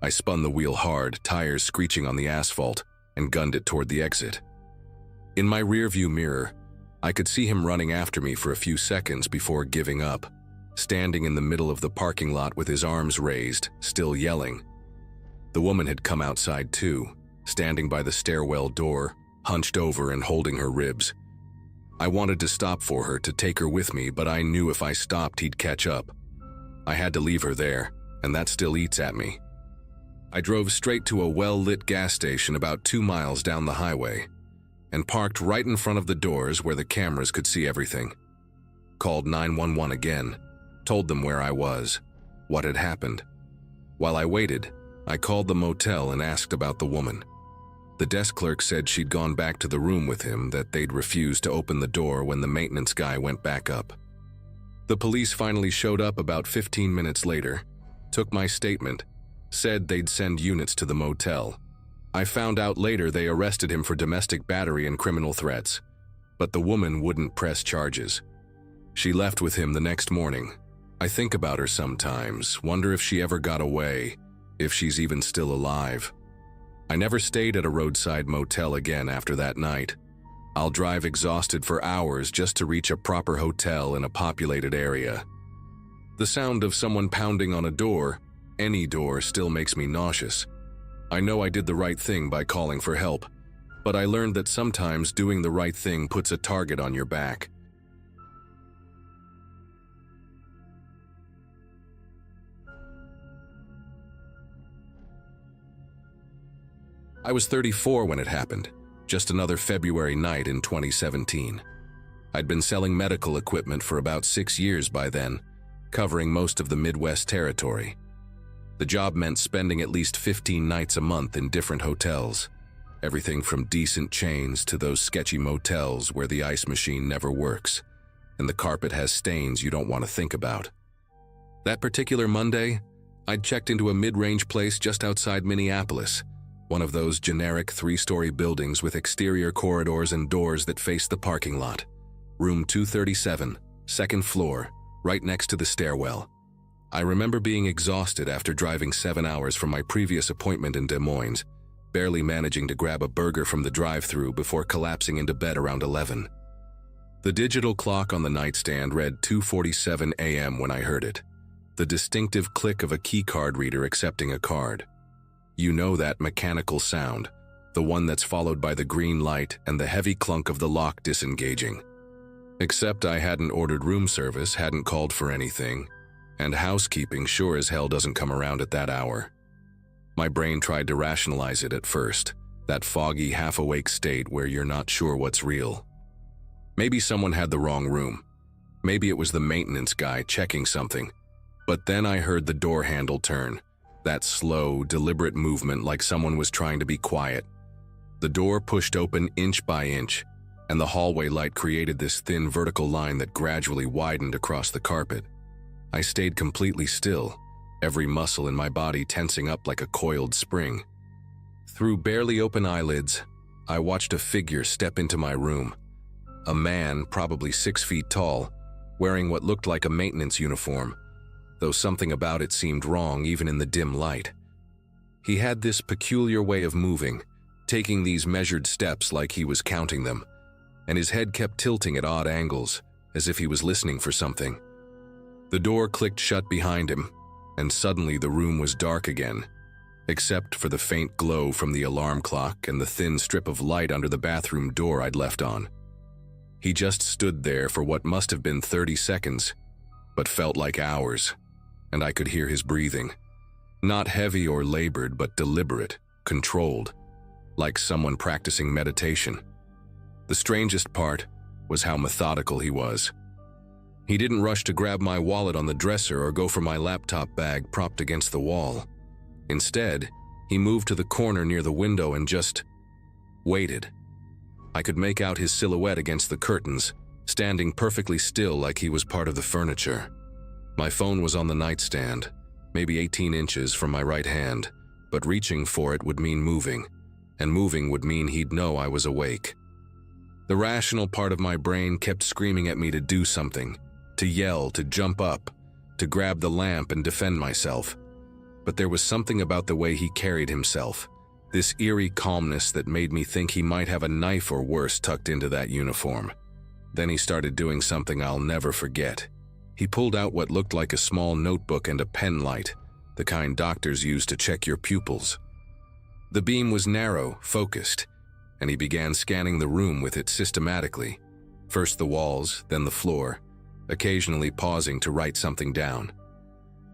I spun the wheel hard, tires screeching on the asphalt, and gunned it toward the exit. In my rearview mirror, I could see him running after me for a few seconds before giving up, standing in the middle of the parking lot with his arms raised, still yelling. The woman had come outside too, standing by the stairwell door, hunched over and holding her ribs. I wanted to stop for her, to take her with me, but I knew if I stopped he'd catch up. I had to leave her there, and that still eats at me. I drove straight to a well-lit gas station about 2 miles down the highway, and parked right in front of the doors where the cameras could see everything. Called 911 again, told them where I was, what had happened. While I waited, I called the motel and asked about the woman. The desk clerk said she'd gone back to the room with him, that they'd refused to open the door when the maintenance guy went back up. The police finally showed up about 15 minutes later, took my statement, said they'd send units to the motel. I found out later they arrested him for domestic battery and criminal threats, but the woman wouldn't press charges. She left with him the next morning. I think about her sometimes, wonder if she ever got away, if she's even still alive. I never stayed at a roadside motel again after that night. I'll drive exhausted for hours just to reach a proper hotel in a populated area. The sound of someone pounding on a door, any door, still makes me nauseous. I know I did the right thing by calling for help, but I learned that sometimes doing the right thing puts a target on your back. I was 34 when it happened, just another February night in 2017. I'd been selling medical equipment for about 6 years by then, covering most of the Midwest territory. The job meant spending at least 15 nights a month in different hotels, everything from decent chains to those sketchy motels where the ice machine never works, and the carpet has stains you don't want to think about. That particular Monday, I'd checked into a mid-range place just outside Minneapolis, one of those generic 3-story buildings with exterior corridors and doors that face the parking lot. Room 237, second floor, right next to the stairwell. I remember being exhausted after driving 7 hours from my previous appointment in Des Moines, barely managing to grab a burger from the drive-thru before collapsing into bed around 11. The digital clock on the nightstand read 2:47 a.m. when I heard it, the distinctive click of a keycard reader accepting a card. You know that mechanical sound, the one that's followed by the green light and the heavy clunk of the lock disengaging. Except I hadn't ordered room service, hadn't called for anything, and housekeeping sure as hell doesn't come around at that hour. My brain tried to rationalize it at first, that foggy, half-awake state where you're not sure what's real. Maybe someone had the wrong room. Maybe it was the maintenance guy checking something. But then I heard the door handle turn. That slow, deliberate movement like someone was trying to be quiet. The door pushed open inch by inch, and the hallway light created this thin vertical line that gradually widened across the carpet. I stayed completely still, every muscle in my body tensing up like a coiled spring. Through barely open eyelids, I watched a figure step into my room. A man, probably 6 feet tall, wearing what looked like a maintenance uniform, though something about it seemed wrong even in the dim light. He had this peculiar way of moving, taking these measured steps like he was counting them, and his head kept tilting at odd angles, as if he was listening for something. The door clicked shut behind him, and suddenly the room was dark again, except for the faint glow from the alarm clock and the thin strip of light under the bathroom door I'd left on. He just stood there for what must have been 30 seconds, but felt like hours, and I could hear his breathing. Not heavy or labored, but deliberate, controlled, like someone practicing meditation. The strangest part was how methodical he was. He didn't rush to grab my wallet on the dresser or go for my laptop bag propped against the wall. Instead, he moved to the corner near the window and just waited. I could make out his silhouette against the curtains, standing perfectly still like he was part of the furniture. My phone was on the nightstand, maybe 18 inches from my right hand, but reaching for it would mean moving, and moving would mean he'd know I was awake. The rational part of my brain kept screaming at me to do something, to yell, to jump up, to grab the lamp and defend myself. But there was something about the way he carried himself, this eerie calmness that made me think he might have a knife or worse tucked into that uniform. Then he started doing something I'll never forget. He pulled out what looked like a small notebook and a pen light, the kind doctors use to check your pupils. The beam was narrow, focused, and he began scanning the room with it systematically, first the walls, then the floor, occasionally pausing to write something down.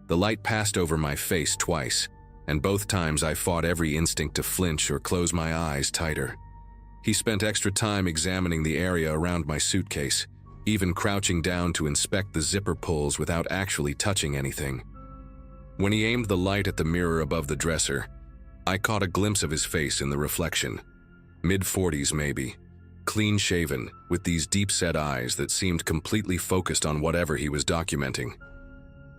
The light passed over my face twice, and both times I fought every instinct to flinch or close my eyes tighter. He spent extra time examining the area around my suitcase, even crouching down to inspect the zipper pulls without actually touching anything. When he aimed the light at the mirror above the dresser, I caught a glimpse of his face in the reflection. Mid-40s maybe, clean-shaven, with these deep-set eyes that seemed completely focused on whatever he was documenting.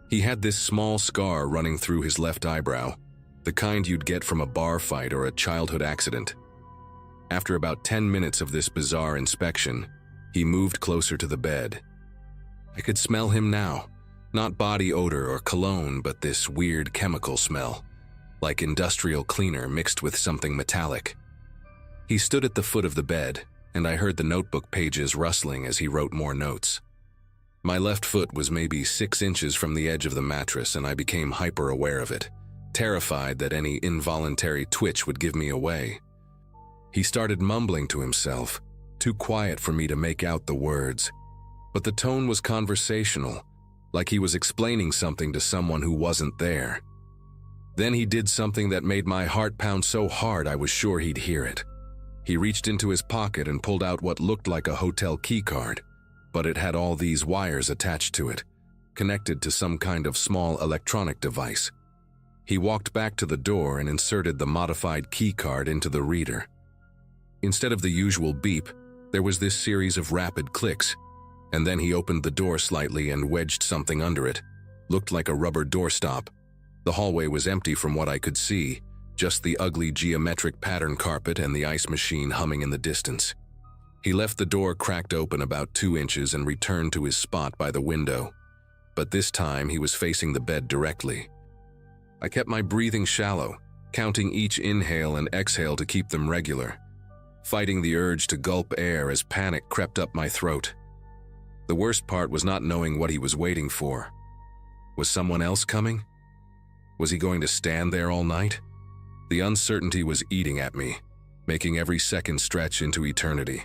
He had this small scar running through his left eyebrow, the kind you'd get from a bar fight or a childhood accident. After about 10 minutes of this bizarre inspection, he moved closer to the bed. I could smell him now, not body odor or cologne, but this weird chemical smell, like industrial cleaner mixed with something metallic. He stood at the foot of the bed, and I heard the notebook pages rustling as he wrote more notes. My left foot was maybe 6 inches from the edge of the mattress, and I became hyper-aware of it, terrified that any involuntary twitch would give me away. He started mumbling to himself, too quiet for me to make out the words. But the tone was conversational, like he was explaining something to someone who wasn't there. Then he did something that made my heart pound so hard I was sure he'd hear it. He reached into his pocket and pulled out what looked like a hotel keycard, but it had all these wires attached to it, connected to some kind of small electronic device. He walked back to the door and inserted the modified keycard into the reader. Instead of the usual beep, there was this series of rapid clicks, and then he opened the door slightly and wedged something under it. Looked like a rubber doorstop. The hallway was empty from what I could see, just the ugly geometric pattern carpet and the ice machine humming in the distance. He left the door cracked open about 2 inches and returned to his spot by the window. But this time he was facing the bed directly. I kept my breathing shallow, counting each inhale and exhale to keep them regular, fighting the urge to gulp air as panic crept up my throat. The worst part was not knowing what he was waiting for. Was someone else coming? Was he going to stand there all night? The uncertainty was eating at me, making every second stretch into eternity.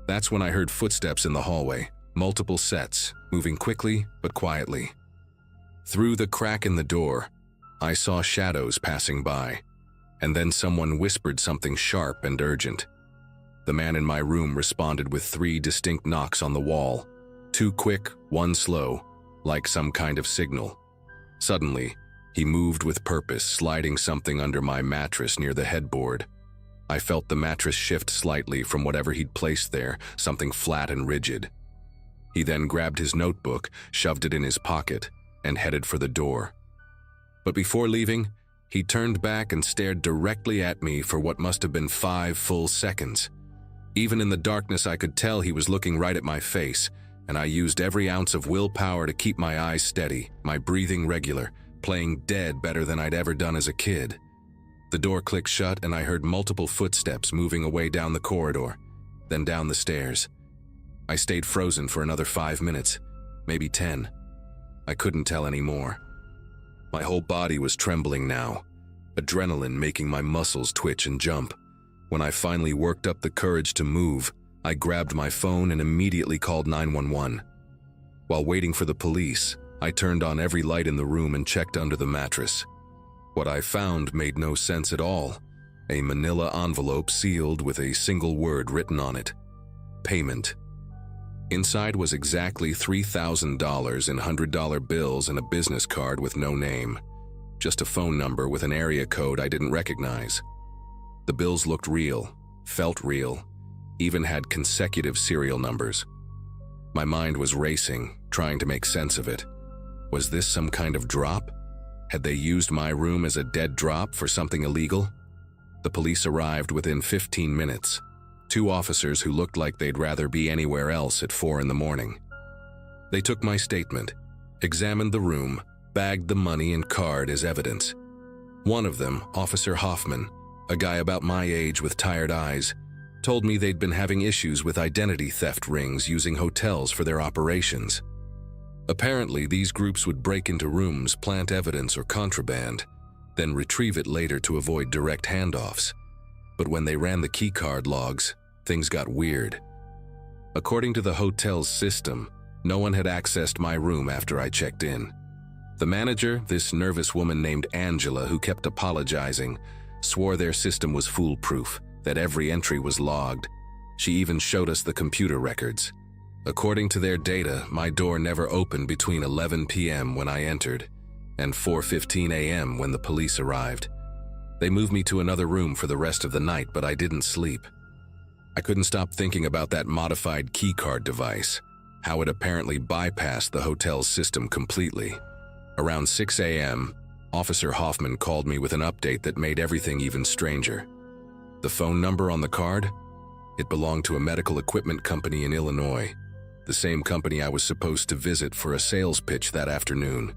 That's when I heard footsteps in the hallway, multiple sets, moving quickly but quietly. Through the crack in the door, I saw shadows passing by, and then someone whispered something sharp and urgent. The man in my room responded with 3 distinct knocks on the wall, 2 quick, 1 slow, like some kind of signal. Suddenly, he moved with purpose, sliding something under my mattress near the headboard. I felt the mattress shift slightly from whatever he'd placed there, something flat and rigid. He then grabbed his notebook, shoved it in his pocket, and headed for the door. But before leaving, he turned back and stared directly at me for what must have been 5 full seconds. Even in the darkness, I could tell he was looking right at my face, and I used every ounce of willpower to keep my eyes steady, my breathing regular, playing dead better than I'd ever done as a kid. The door clicked shut and I heard multiple footsteps moving away down the corridor, then down the stairs. I stayed frozen for another 5 minutes, maybe 10. I couldn't tell any more. My whole body was trembling now, adrenaline making my muscles twitch and jump. When I finally worked up the courage to move, I grabbed my phone and immediately called 911. While waiting for the police, I turned on every light in the room and checked under the mattress. What I found made no sense at all. A manila envelope sealed with a single word written on it: payment. Inside was exactly $3,000 in $100 bills and a business card with no name. Just a phone number with an area code I didn't recognize. The bills looked real, felt real, even had consecutive serial numbers. My mind was racing, trying to make sense of it. Was this some kind of drop? Had they used my room as a dead drop for something illegal? The police arrived within 15 minutes. 2 officers who looked like they'd rather be anywhere else at 4 in the morning. They took my statement, examined the room, bagged the money and card as evidence. One of them, Officer Hoffman, a guy about my age with tired eyes, told me they'd been having issues with identity theft rings using hotels for their operations. Apparently, these groups would break into rooms, plant evidence or contraband, then retrieve it later to avoid direct handoffs. But when they ran the keycard logs, things got weird. According to the hotel's system, no one had accessed my room after I checked in. The manager, this nervous woman named Angela who kept apologizing, swore their system was foolproof, that every entry was logged. She even showed us the computer records. According to their data, my door never opened between 11 p.m. when I entered and 4:15 a.m. when the police arrived. They moved me to another room for the rest of the night, but I didn't sleep. I couldn't stop thinking about that modified keycard device, how it apparently bypassed the hotel's system completely. Around 6 a.m., Officer Hoffman called me with an update that made everything even stranger. The phone number on the card? It belonged to a medical equipment company in Illinois, the same company I was supposed to visit for a sales pitch that afternoon.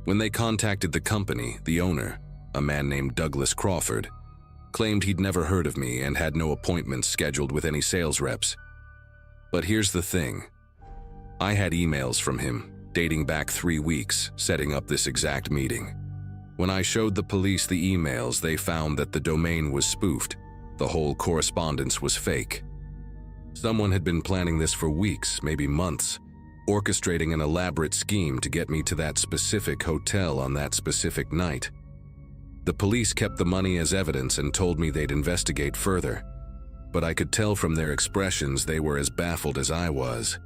When they contacted the company, the owner, a man named Douglas Crawford, claimed he'd never heard of me and had no appointments scheduled with any sales reps. But here's the thing. I had emails from him, dating back 3 weeks, setting up this exact meeting. When I showed the police the emails, they found that the domain was spoofed, The whole correspondence was fake. Someone had been planning this for weeks, maybe months, orchestrating an elaborate scheme to get me to that specific hotel on that specific night. The police kept the money as evidence and told me they'd investigate further, but I could tell from their expressions they were as baffled as I was.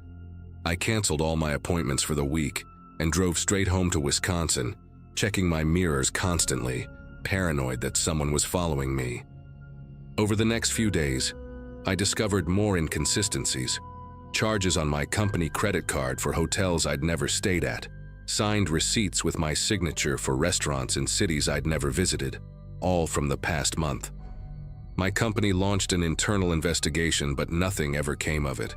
I canceled all my appointments for the week and drove straight home to Wisconsin, checking my mirrors constantly, paranoid that someone was following me. Over the next few days, I discovered more inconsistencies. Charges on my company credit card for hotels I'd never stayed at, signed receipts with my signature for restaurants in cities I'd never visited, all from the past month. My company launched an internal investigation, but nothing ever came of it.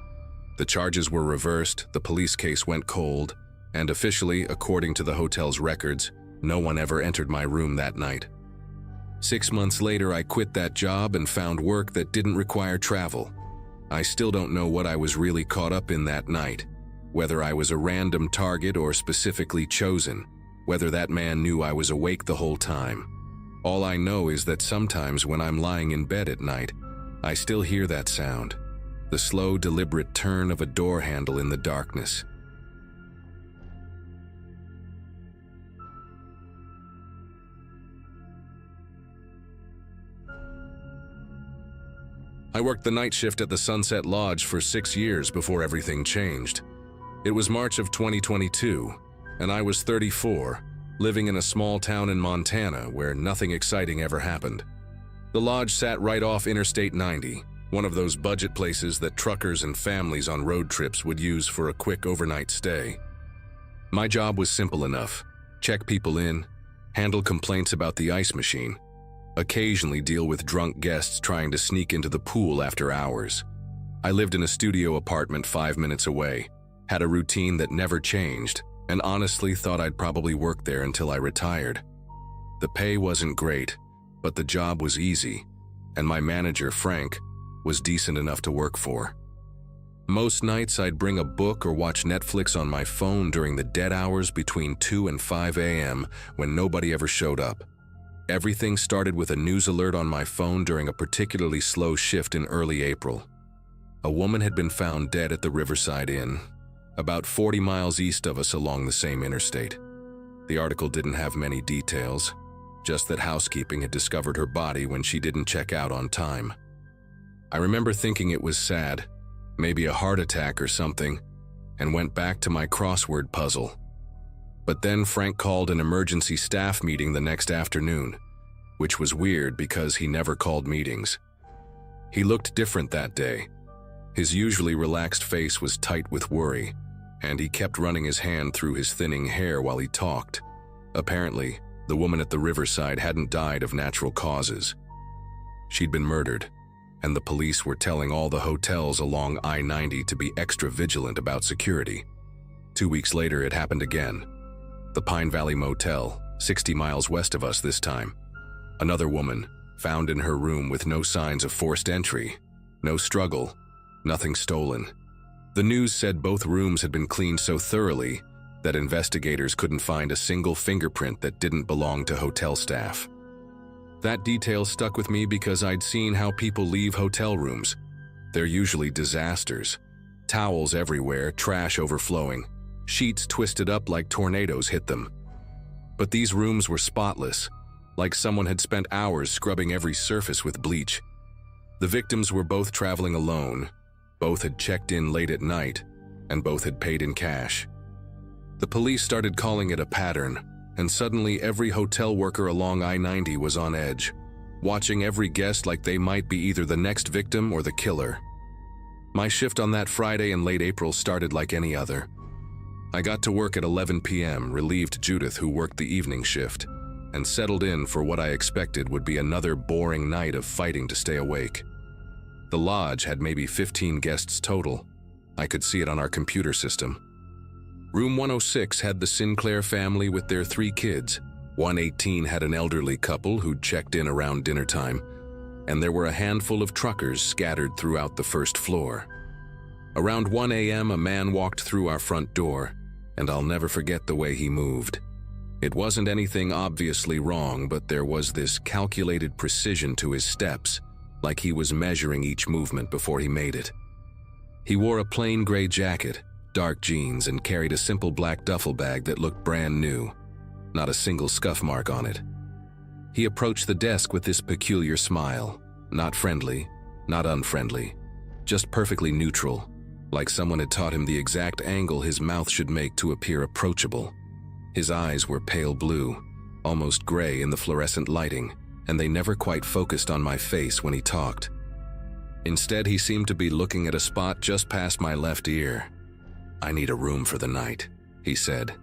The charges were reversed, the police case went cold, and officially, according to the hotel's records, no one ever entered my room that night. 6 months later, I quit that job and found work that didn't require travel. I still don't know what I was really caught up in that night, whether I was a random target or specifically chosen, whether that man knew I was awake the whole time. All I know is that sometimes when I'm lying in bed at night, I still hear that sound, the slow, deliberate turn of a door handle in the darkness. I worked the night shift at the Sunset Lodge for 6 years before everything changed. It was March of 2022, and I was 34, living in a small town in Montana where nothing exciting ever happened. The lodge sat right off Interstate 90, one of those budget places that truckers and families on road trips would use for a quick overnight stay. My job was simple enough: check people in, handle complaints about the ice machine, occasionally deal with drunk guests trying to sneak into the pool after hours. I lived in a studio apartment 5 minutes away, had a routine that never changed, and honestly thought I'd probably work there until I retired. The pay wasn't great, but the job was easy, and my manager, Frank, was decent enough to work for. Most nights I'd bring a book or watch Netflix on my phone during the dead hours between 2 and 5 a.m. when nobody ever showed up. Everything started with a news alert on my phone during a particularly slow shift in early April. A woman had been found dead at the Riverside Inn, about 40 miles east of us along the same interstate. The article didn't have many details, just that housekeeping had discovered her body when she didn't check out on time. I remember thinking it was sad, maybe a heart attack or something, and went back to my crossword puzzle. But then Frank called an emergency staff meeting the next afternoon, which was weird because he never called meetings. He looked different that day. His usually relaxed face was tight with worry, and he kept running his hand through his thinning hair while he talked. Apparently, the woman at the Riverside hadn't died of natural causes. She'd been murdered, and the police were telling all the hotels along I-90 to be extra vigilant about security. 2 weeks later, it happened again. The Pine Valley Motel, 60 miles west of us this time. Another woman, found in her room with no signs of forced entry, no struggle, nothing stolen. The news said both rooms had been cleaned so thoroughly that investigators couldn't find a single fingerprint that didn't belong to hotel staff. That detail stuck with me because I'd seen how people leave hotel rooms. They're usually disasters. Towels everywhere, trash overflowing, sheets twisted up like tornadoes hit them. But these rooms were spotless, like someone had spent hours scrubbing every surface with bleach. The victims were both traveling alone, both had checked in late at night, and both had paid in cash. The police started calling it a pattern, and suddenly every hotel worker along I-90 was on edge, watching every guest like they might be either the next victim or the killer. My shift on that Friday in late April started like any other. I got to work at 11 p.m., relieved Judith, who worked the evening shift, and settled in for what I expected would be another boring night of fighting to stay awake. The lodge had maybe 15 guests total. I could see it on our computer system. Room 106 had the Sinclair family with their 3 kids. 118 had an elderly couple who'd checked in around dinner time, and there were a handful of truckers scattered throughout the first floor. Around 1 a.m., a man walked through our front door, and I'll never forget the way he moved. It wasn't anything obviously wrong, but there was this calculated precision to his steps, like he was measuring each movement before he made it. He wore a plain gray jacket, dark jeans, and carried a simple black duffel bag that looked brand new, not a single scuff mark on it. He approached the desk with this peculiar smile, not friendly, not unfriendly, just perfectly neutral, like someone had taught him the exact angle his mouth should make to appear approachable. His eyes were pale blue, almost gray in the fluorescent lighting, and they never quite focused on my face when he talked. Instead, he seemed to be looking at a spot just past my left ear. "I need a room for the night," he said,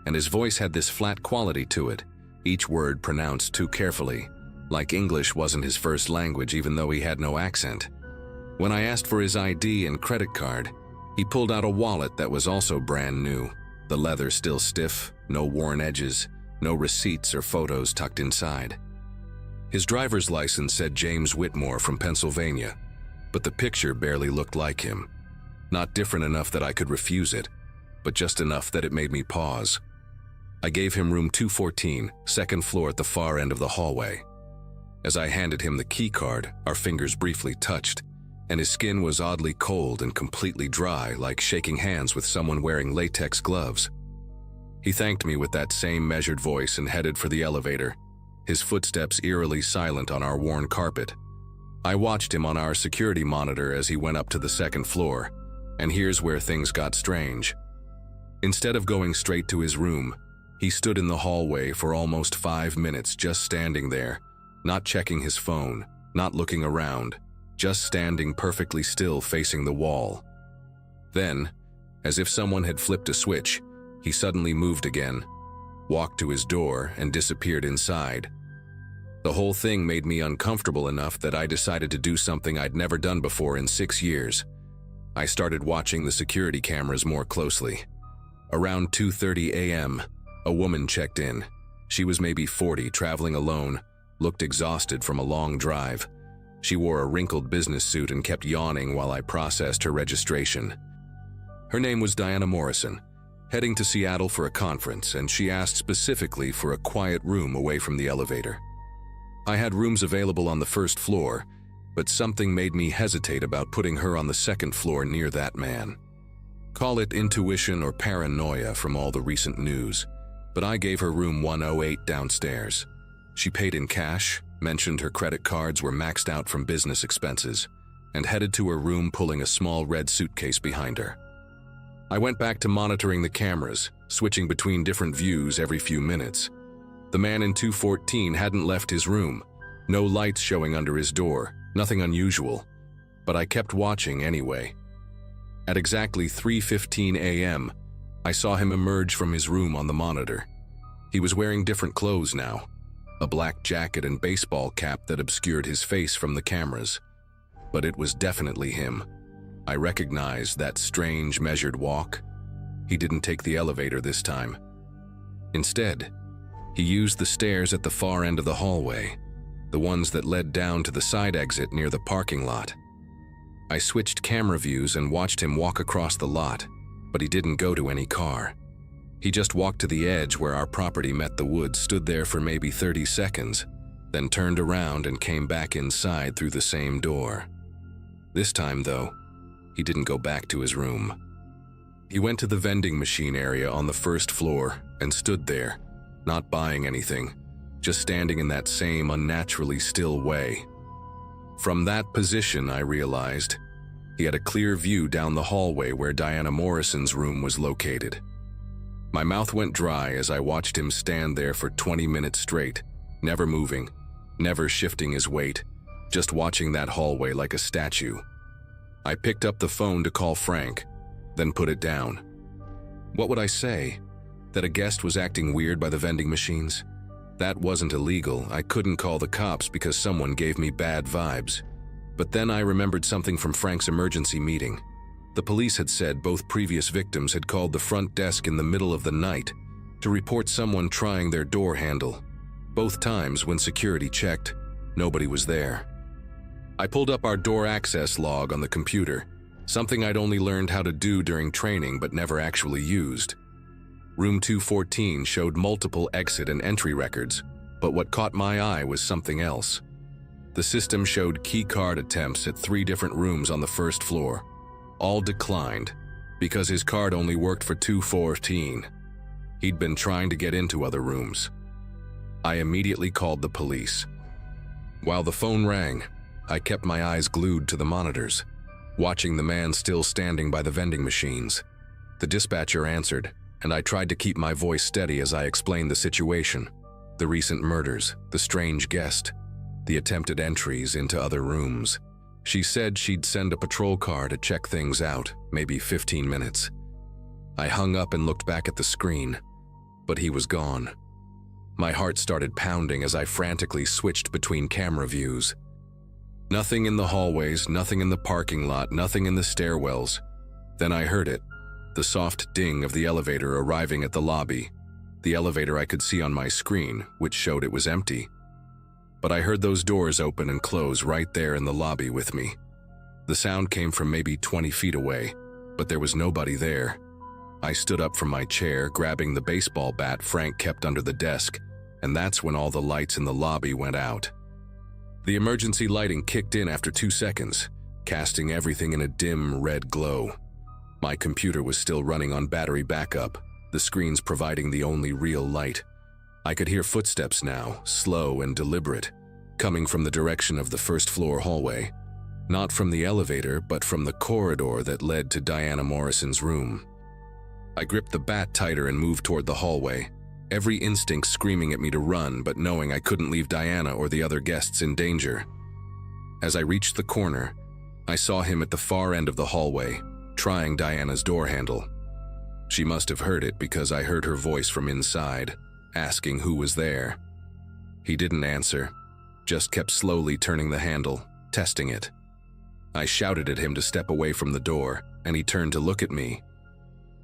and his voice had this flat quality to it, each word pronounced too carefully, like English wasn't his first language even though he had no accent. When I asked for his ID and credit card, he pulled out a wallet that was also brand new, the leather still stiff, no worn edges, no receipts or photos tucked inside. His driver's license said James Whitmore from Pennsylvania, but the picture barely looked like him. Not different enough that I could refuse it, but just enough that it made me pause. I gave him room 214, second floor at the far end of the hallway. As I handed him the key card, our fingers briefly touched, and his skin was oddly cold and completely dry, like shaking hands with someone wearing latex gloves. He thanked me with that same measured voice and headed for the elevator, his footsteps eerily silent on our worn carpet. I watched him on our security monitor as he went up to the second floor, and here's where things got strange. Instead of going straight to his room, he stood in the hallway for almost 5 minutes, just standing there, not checking his phone, not looking around, just standing perfectly still facing the wall. Then, as if someone had flipped a switch, he suddenly moved again, walked to his door, and disappeared inside. The whole thing made me uncomfortable enough that I decided to do something I'd never done before in 6 years. I started watching the security cameras more closely. Around 2:30 a.m., a woman checked in. She was maybe 40, traveling alone, looked exhausted from a long drive. She wore a wrinkled business suit and kept yawning while I processed her registration. Her name was Diana Morrison, heading to Seattle for a conference, and she asked specifically for a quiet room away from the elevator. I had rooms available on the first floor, but something made me hesitate about putting her on the second floor near that man. Call it intuition or paranoia from all the recent news, but I gave her room 108 downstairs. She paid in cash, mentioned her credit cards were maxed out from business expenses, and headed to her room pulling a small red suitcase behind her. I went back to monitoring the cameras, switching between different views every few minutes. The man in 214 hadn't left his room, no lights showing under his door, nothing unusual, but I kept watching anyway. At exactly 3:15 a.m., I saw him emerge from his room on the monitor. He was wearing different clothes now, a black jacket and baseball cap that obscured his face from the cameras. But it was definitely him. I recognized that strange, measured walk. He didn't take the elevator this time. Instead, he used the stairs at the far end of the hallway, the ones that led down to the side exit near the parking lot. I switched camera views and watched him walk across the lot, but he didn't go to any car. He just walked to the edge where our property met the woods, stood there for maybe 30 seconds, then turned around and came back inside through the same door. This time, though, he didn't go back to his room. He went to the vending machine area on the first floor and stood there, not buying anything, just standing in that same unnaturally still way. From that position, I realized he had a clear view down the hallway where Diana Morrison's room was located. My mouth went dry as I watched him stand there for 20 minutes straight, never moving, never shifting his weight, just watching that hallway like a statue. I picked up the phone to call Frank, then put it down. What would I say? That a guest was acting weird by the vending machines? That wasn't illegal. I couldn't call the cops because someone gave me bad vibes. But then I remembered something from Frank's emergency meeting. The police had said both previous victims had called the front desk in the middle of the night to report someone trying their door handle. Both times, when security checked, nobody was there. I pulled up our door access log on the computer, something I'd only learned how to do during training but never actually used. Room 214 showed multiple exit and entry records, but what caught my eye was something else. The system showed keycard attempts at 3 different rooms on the first floor. All declined because his card only worked for 214. He'd been trying to get into other rooms. I immediately called the police. While the phone rang, I kept my eyes glued to the monitors, watching the man still standing by the vending machines. The dispatcher answered, and I tried to keep my voice steady as I explained the situation. The recent murders, the strange guest, the attempted entries into other rooms. She said she'd send a patrol car to check things out, maybe 15 minutes. I hung up and looked back at the screen, but he was gone. My heart started pounding as I frantically switched between camera views. Nothing in the hallways, nothing in the parking lot, nothing in the stairwells. Then I heard it, the soft ding of the elevator arriving at the lobby. The elevator I could see on my screen, which showed it was empty. But I heard those doors open and close right there in the lobby with me. The sound came from maybe 20 feet away, but there was nobody there. I stood up from my chair, grabbing the baseball bat Frank kept under the desk, and that's when all the lights in the lobby went out. The emergency lighting kicked in after 2 seconds, casting everything in a dim red glow. My computer was still running on battery backup, the screens providing the only real light. I could hear footsteps now, slow and deliberate, coming from the direction of the first-floor hallway. Not from the elevator, but from the corridor that led to Diana Morrison's room. I gripped the bat tighter and moved toward the hallway, every instinct screaming at me to run, but knowing I couldn't leave Diana or the other guests in danger. As I reached the corner, I saw him at the far end of the hallway, trying Diana's door handle. She must have heard it because I heard her voice from inside, asking who was there. He didn't answer, just kept slowly turning the handle, testing it. I shouted at him to step away from the door, and he turned to look at me.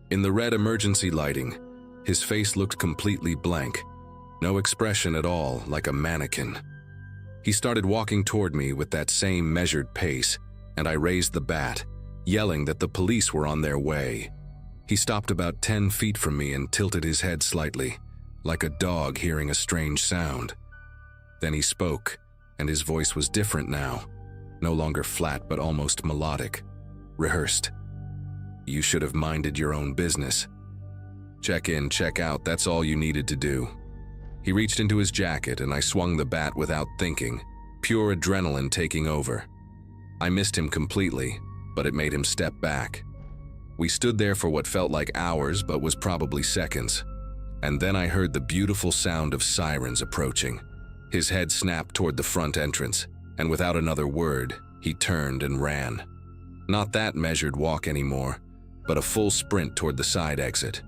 In the red emergency lighting, his face looked completely blank, no expression at all, like a mannequin. He started walking toward me with that same measured pace, and I raised the bat, yelling that the police were on their way. He stopped about 10 feet from me and tilted his head slightly, like a dog hearing a strange sound. Then he spoke, and his voice was different now, no longer flat but almost melodic, rehearsed. "You should have minded your own business. Check in, check out, that's all you needed to do." He reached into his jacket and I swung the bat without thinking, pure adrenaline taking over. I missed him completely, but it made him step back. We stood there for what felt like hours but was probably seconds. And then I heard the beautiful sound of sirens approaching. His head snapped toward the front entrance, and without another word, he turned and ran. Not that measured walk anymore, but a full sprint toward the side exit.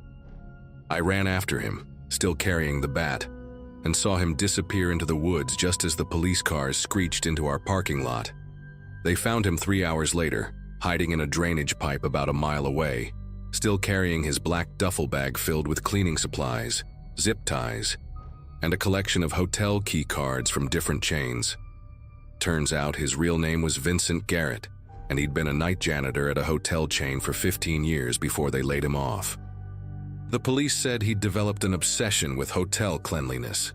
I ran after him, still carrying the bat, and saw him disappear into the woods just as the police cars screeched into our parking lot. They found him 3 hours later, hiding in a drainage pipe about a mile away, still carrying his black duffel bag filled with cleaning supplies, zip ties, and a collection of hotel key cards from different chains. Turns out his real name was Vincent Garrett, and he'd been a night janitor at a hotel chain for 15 years before they laid him off. The police said he'd developed an obsession with hotel cleanliness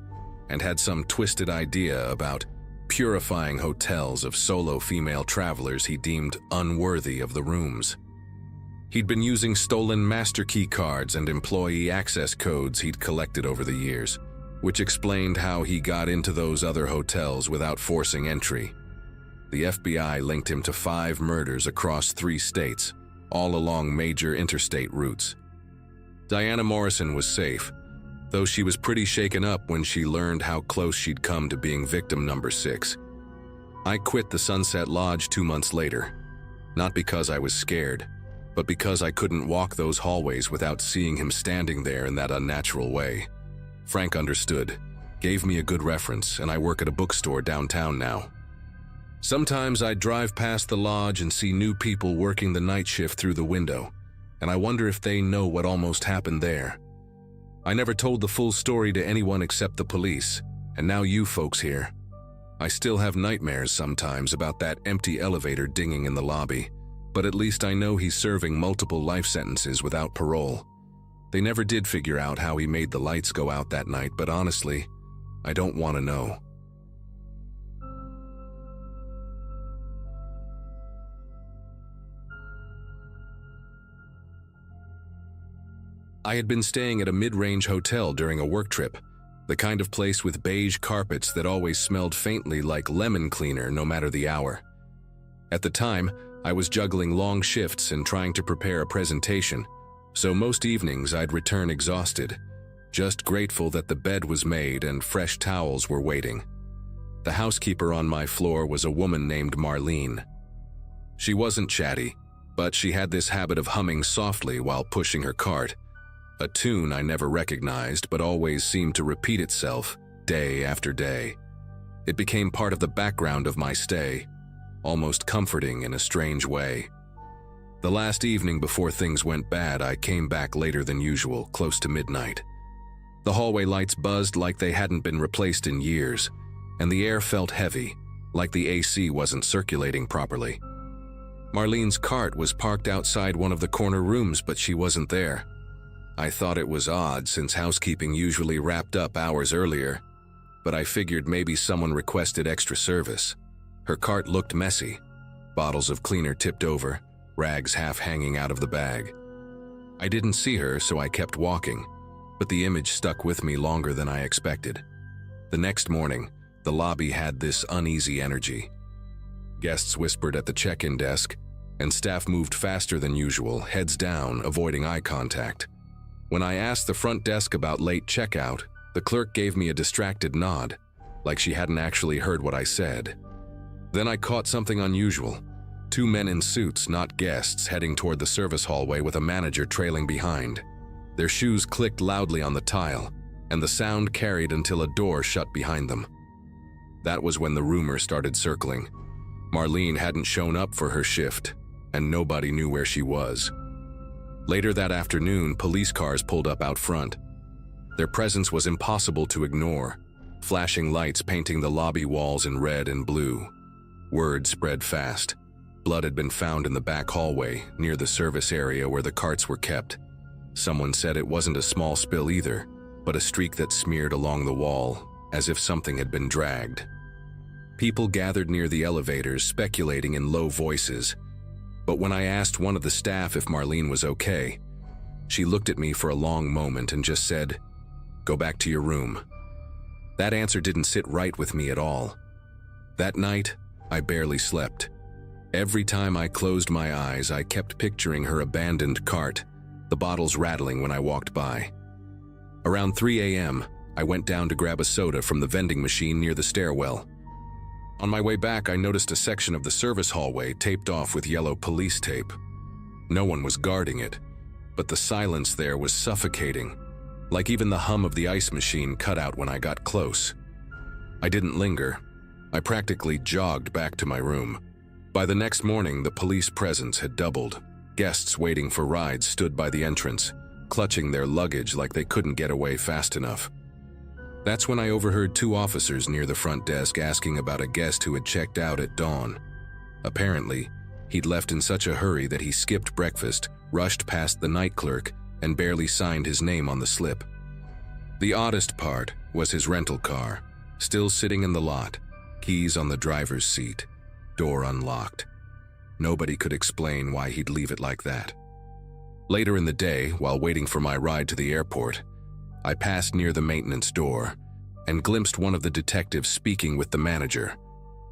and had some twisted idea about purifying hotels of solo female travelers he deemed unworthy of the rooms. He'd been using stolen master key cards and employee access codes he'd collected over the years, which explained how he got into those other hotels without forcing entry. The FBI linked him to 5 murders across 3 states, all along major interstate routes. Diana Morrison was safe, though she was pretty shaken up when she learned how close she'd come to being victim number 6. I quit the Sunset Lodge 2 months later, not because I was scared, but because I couldn't walk those hallways without seeing him standing there in that unnatural way. Frank understood, gave me a good reference, and I work at a bookstore downtown now. Sometimes I'd drive past the lodge and see new people working the night shift through the window, and I wonder if they know what almost happened there. I never told the full story to anyone except the police, and now you folks here. I still have nightmares sometimes about that empty elevator dinging in the lobby, but at least I know he's serving multiple life sentences without parole. They never did figure out how he made the lights go out that night, but honestly, I don't want to know. I had been staying at a mid-range hotel during a work trip, the kind of place with beige carpets that always smelled faintly like lemon cleaner no matter the hour. At the time, I was juggling long shifts and trying to prepare a presentation, so most evenings I'd return exhausted, just grateful that the bed was made and fresh towels were waiting. The housekeeper on my floor was a woman named Marlene. She wasn't chatty, but she had this habit of humming softly while pushing her cart, a tune I never recognized but always seemed to repeat itself day after day. It became part of the background of my stay, almost comforting in a strange way. The last evening before things went bad, I came back later than usual, close to midnight. The hallway lights buzzed like they hadn't been replaced in years, and the air felt heavy, like the AC wasn't circulating properly. Marlene's cart was parked outside one of the corner rooms, but she wasn't there. I thought it was odd since housekeeping usually wrapped up hours earlier, but I figured maybe someone requested extra service. Her cart looked messy, bottles of cleaner tipped over, rags half hanging out of the bag. I didn't see her, so I kept walking, but the image stuck with me longer than I expected. The next morning, the lobby had this uneasy energy. Guests whispered at the check-in desk, and staff moved faster than usual, heads down, avoiding eye contact. When I asked the front desk about late checkout, the clerk gave me a distracted nod, like she hadn't actually heard what I said. Then I caught something unusual. 2 men in suits, not guests, heading toward the service hallway with a manager trailing behind. Their shoes clicked loudly on the tile, and the sound carried until a door shut behind them. That was when the rumor started circling. Marlene hadn't shown up for her shift, and nobody knew where she was. Later that afternoon, police cars pulled up out front. Their presence was impossible to ignore, flashing lights painting the lobby walls in red and blue. Word spread fast. Blood had been found in the back hallway, near the service area where the carts were kept. Someone said it wasn't a small spill either, but a streak that smeared along the wall, as if something had been dragged. People gathered near the elevators, speculating in low voices. But when I asked one of the staff if Marlene was okay, she looked at me for a long moment and just said, "Go back to your room." That answer didn't sit right with me at all. That night, I barely slept. Every time I closed my eyes, I kept picturing her abandoned cart, the bottles rattling when I walked by. Around 3 a.m., I went down to grab a soda from the vending machine near the stairwell. On my way back, I noticed a section of the service hallway taped off with yellow police tape. No one was guarding it, but the silence there was suffocating, like even the hum of the ice machine cut out when I got close. I didn't linger. I practically jogged back to my room. By the next morning, the police presence had doubled. Guests waiting for rides stood by the entrance, clutching their luggage like they couldn't get away fast enough. That's when I overheard 2 officers near the front desk asking about a guest who had checked out at dawn. Apparently, he'd left in such a hurry that he skipped breakfast, rushed past the night clerk, and barely signed his name on the slip. The oddest part was his rental car, still sitting in the lot, keys on the driver's seat, door unlocked. Nobody could explain why he'd leave it like that. Later in the day, while waiting for my ride to the airport, I passed near the maintenance door and glimpsed one of the detectives speaking with the manager.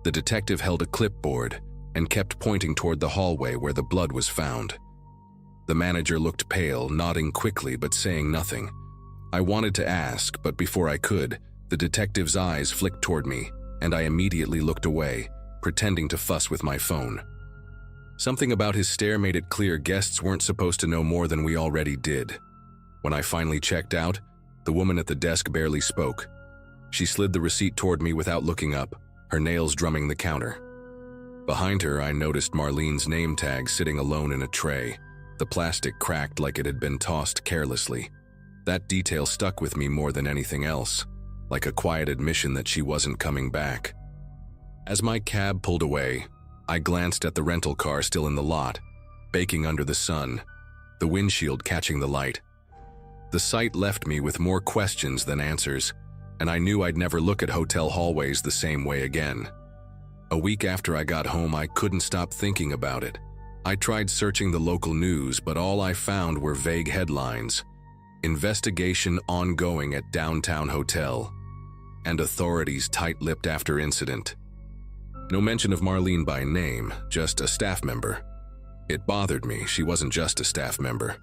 The detective held a clipboard and kept pointing toward the hallway where the blood was found. The manager looked pale, nodding quickly but saying nothing. I wanted to ask, but before I could, the detective's eyes flicked toward me, and I immediately looked away, pretending to fuss with my phone. Something about his stare made it clear guests weren't supposed to know more than we already did. When I finally checked out, the woman at the desk barely spoke. She slid the receipt toward me without looking up, her nails drumming the counter. Behind her, I noticed Marlene's name tag sitting alone in a tray, the plastic cracked like it had been tossed carelessly. That detail stuck with me more than anything else, like a quiet admission that she wasn't coming back. As my cab pulled away, I glanced at the rental car still in the lot, baking under the sun, the windshield catching the light. The sight left me with more questions than answers, and I knew I'd never look at hotel hallways the same way again. A week after I got home, I couldn't stop thinking about it. I tried searching the local news, but all I found were vague headlines. Investigation ongoing at downtown hotel. And authorities tight-lipped after incident. No mention of Marlene by name, just a staff member. It bothered me. She wasn't just a staff member.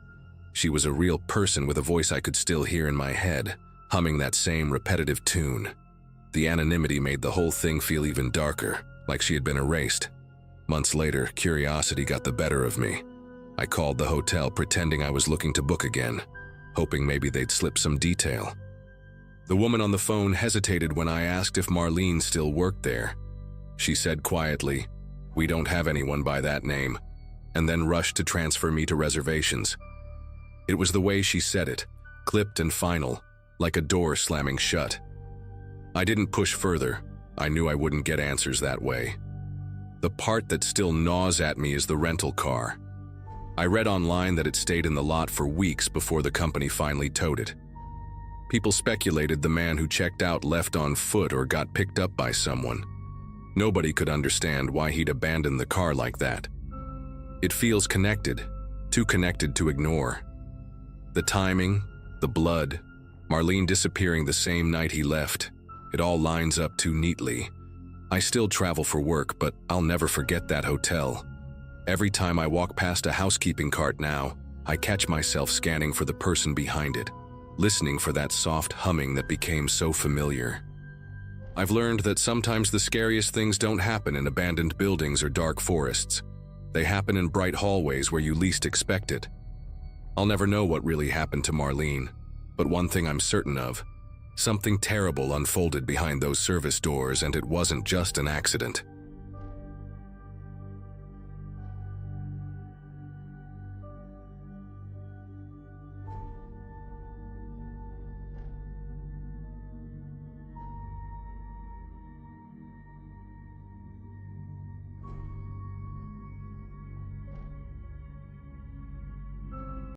She was a real person with a voice I could still hear in my head, humming that same repetitive tune. The anonymity made the whole thing feel even darker, like she had been erased. Months later, curiosity got the better of me. I called the hotel pretending I was looking to book again, hoping maybe they'd slip some detail. The woman on the phone hesitated when I asked if Marlene still worked there. She said quietly, "We don't have anyone by that name," and then rushed to transfer me to reservations. It was the way she said it, clipped and final, like a door slamming shut. I didn't push further. I knew I wouldn't get answers that way. The part that still gnaws at me is the rental car. I read online that it stayed in the lot for weeks before the company finally towed it. People speculated the man who checked out left on foot or got picked up by someone. Nobody could understand why he'd abandoned the car like that. It feels connected, too connected to ignore. The timing, the blood, Marlene disappearing the same night he left, it all lines up too neatly. I still travel for work, but I'll never forget that hotel. Every time I walk past a housekeeping cart now, I catch myself scanning for the person behind it, listening for that soft humming that became so familiar. I've learned that sometimes the scariest things don't happen in abandoned buildings or dark forests. They happen in bright hallways where you least expect it. I'll never know what really happened to Marlene, but one thing I'm certain of, something terrible unfolded behind those service doors, and it wasn't just an accident.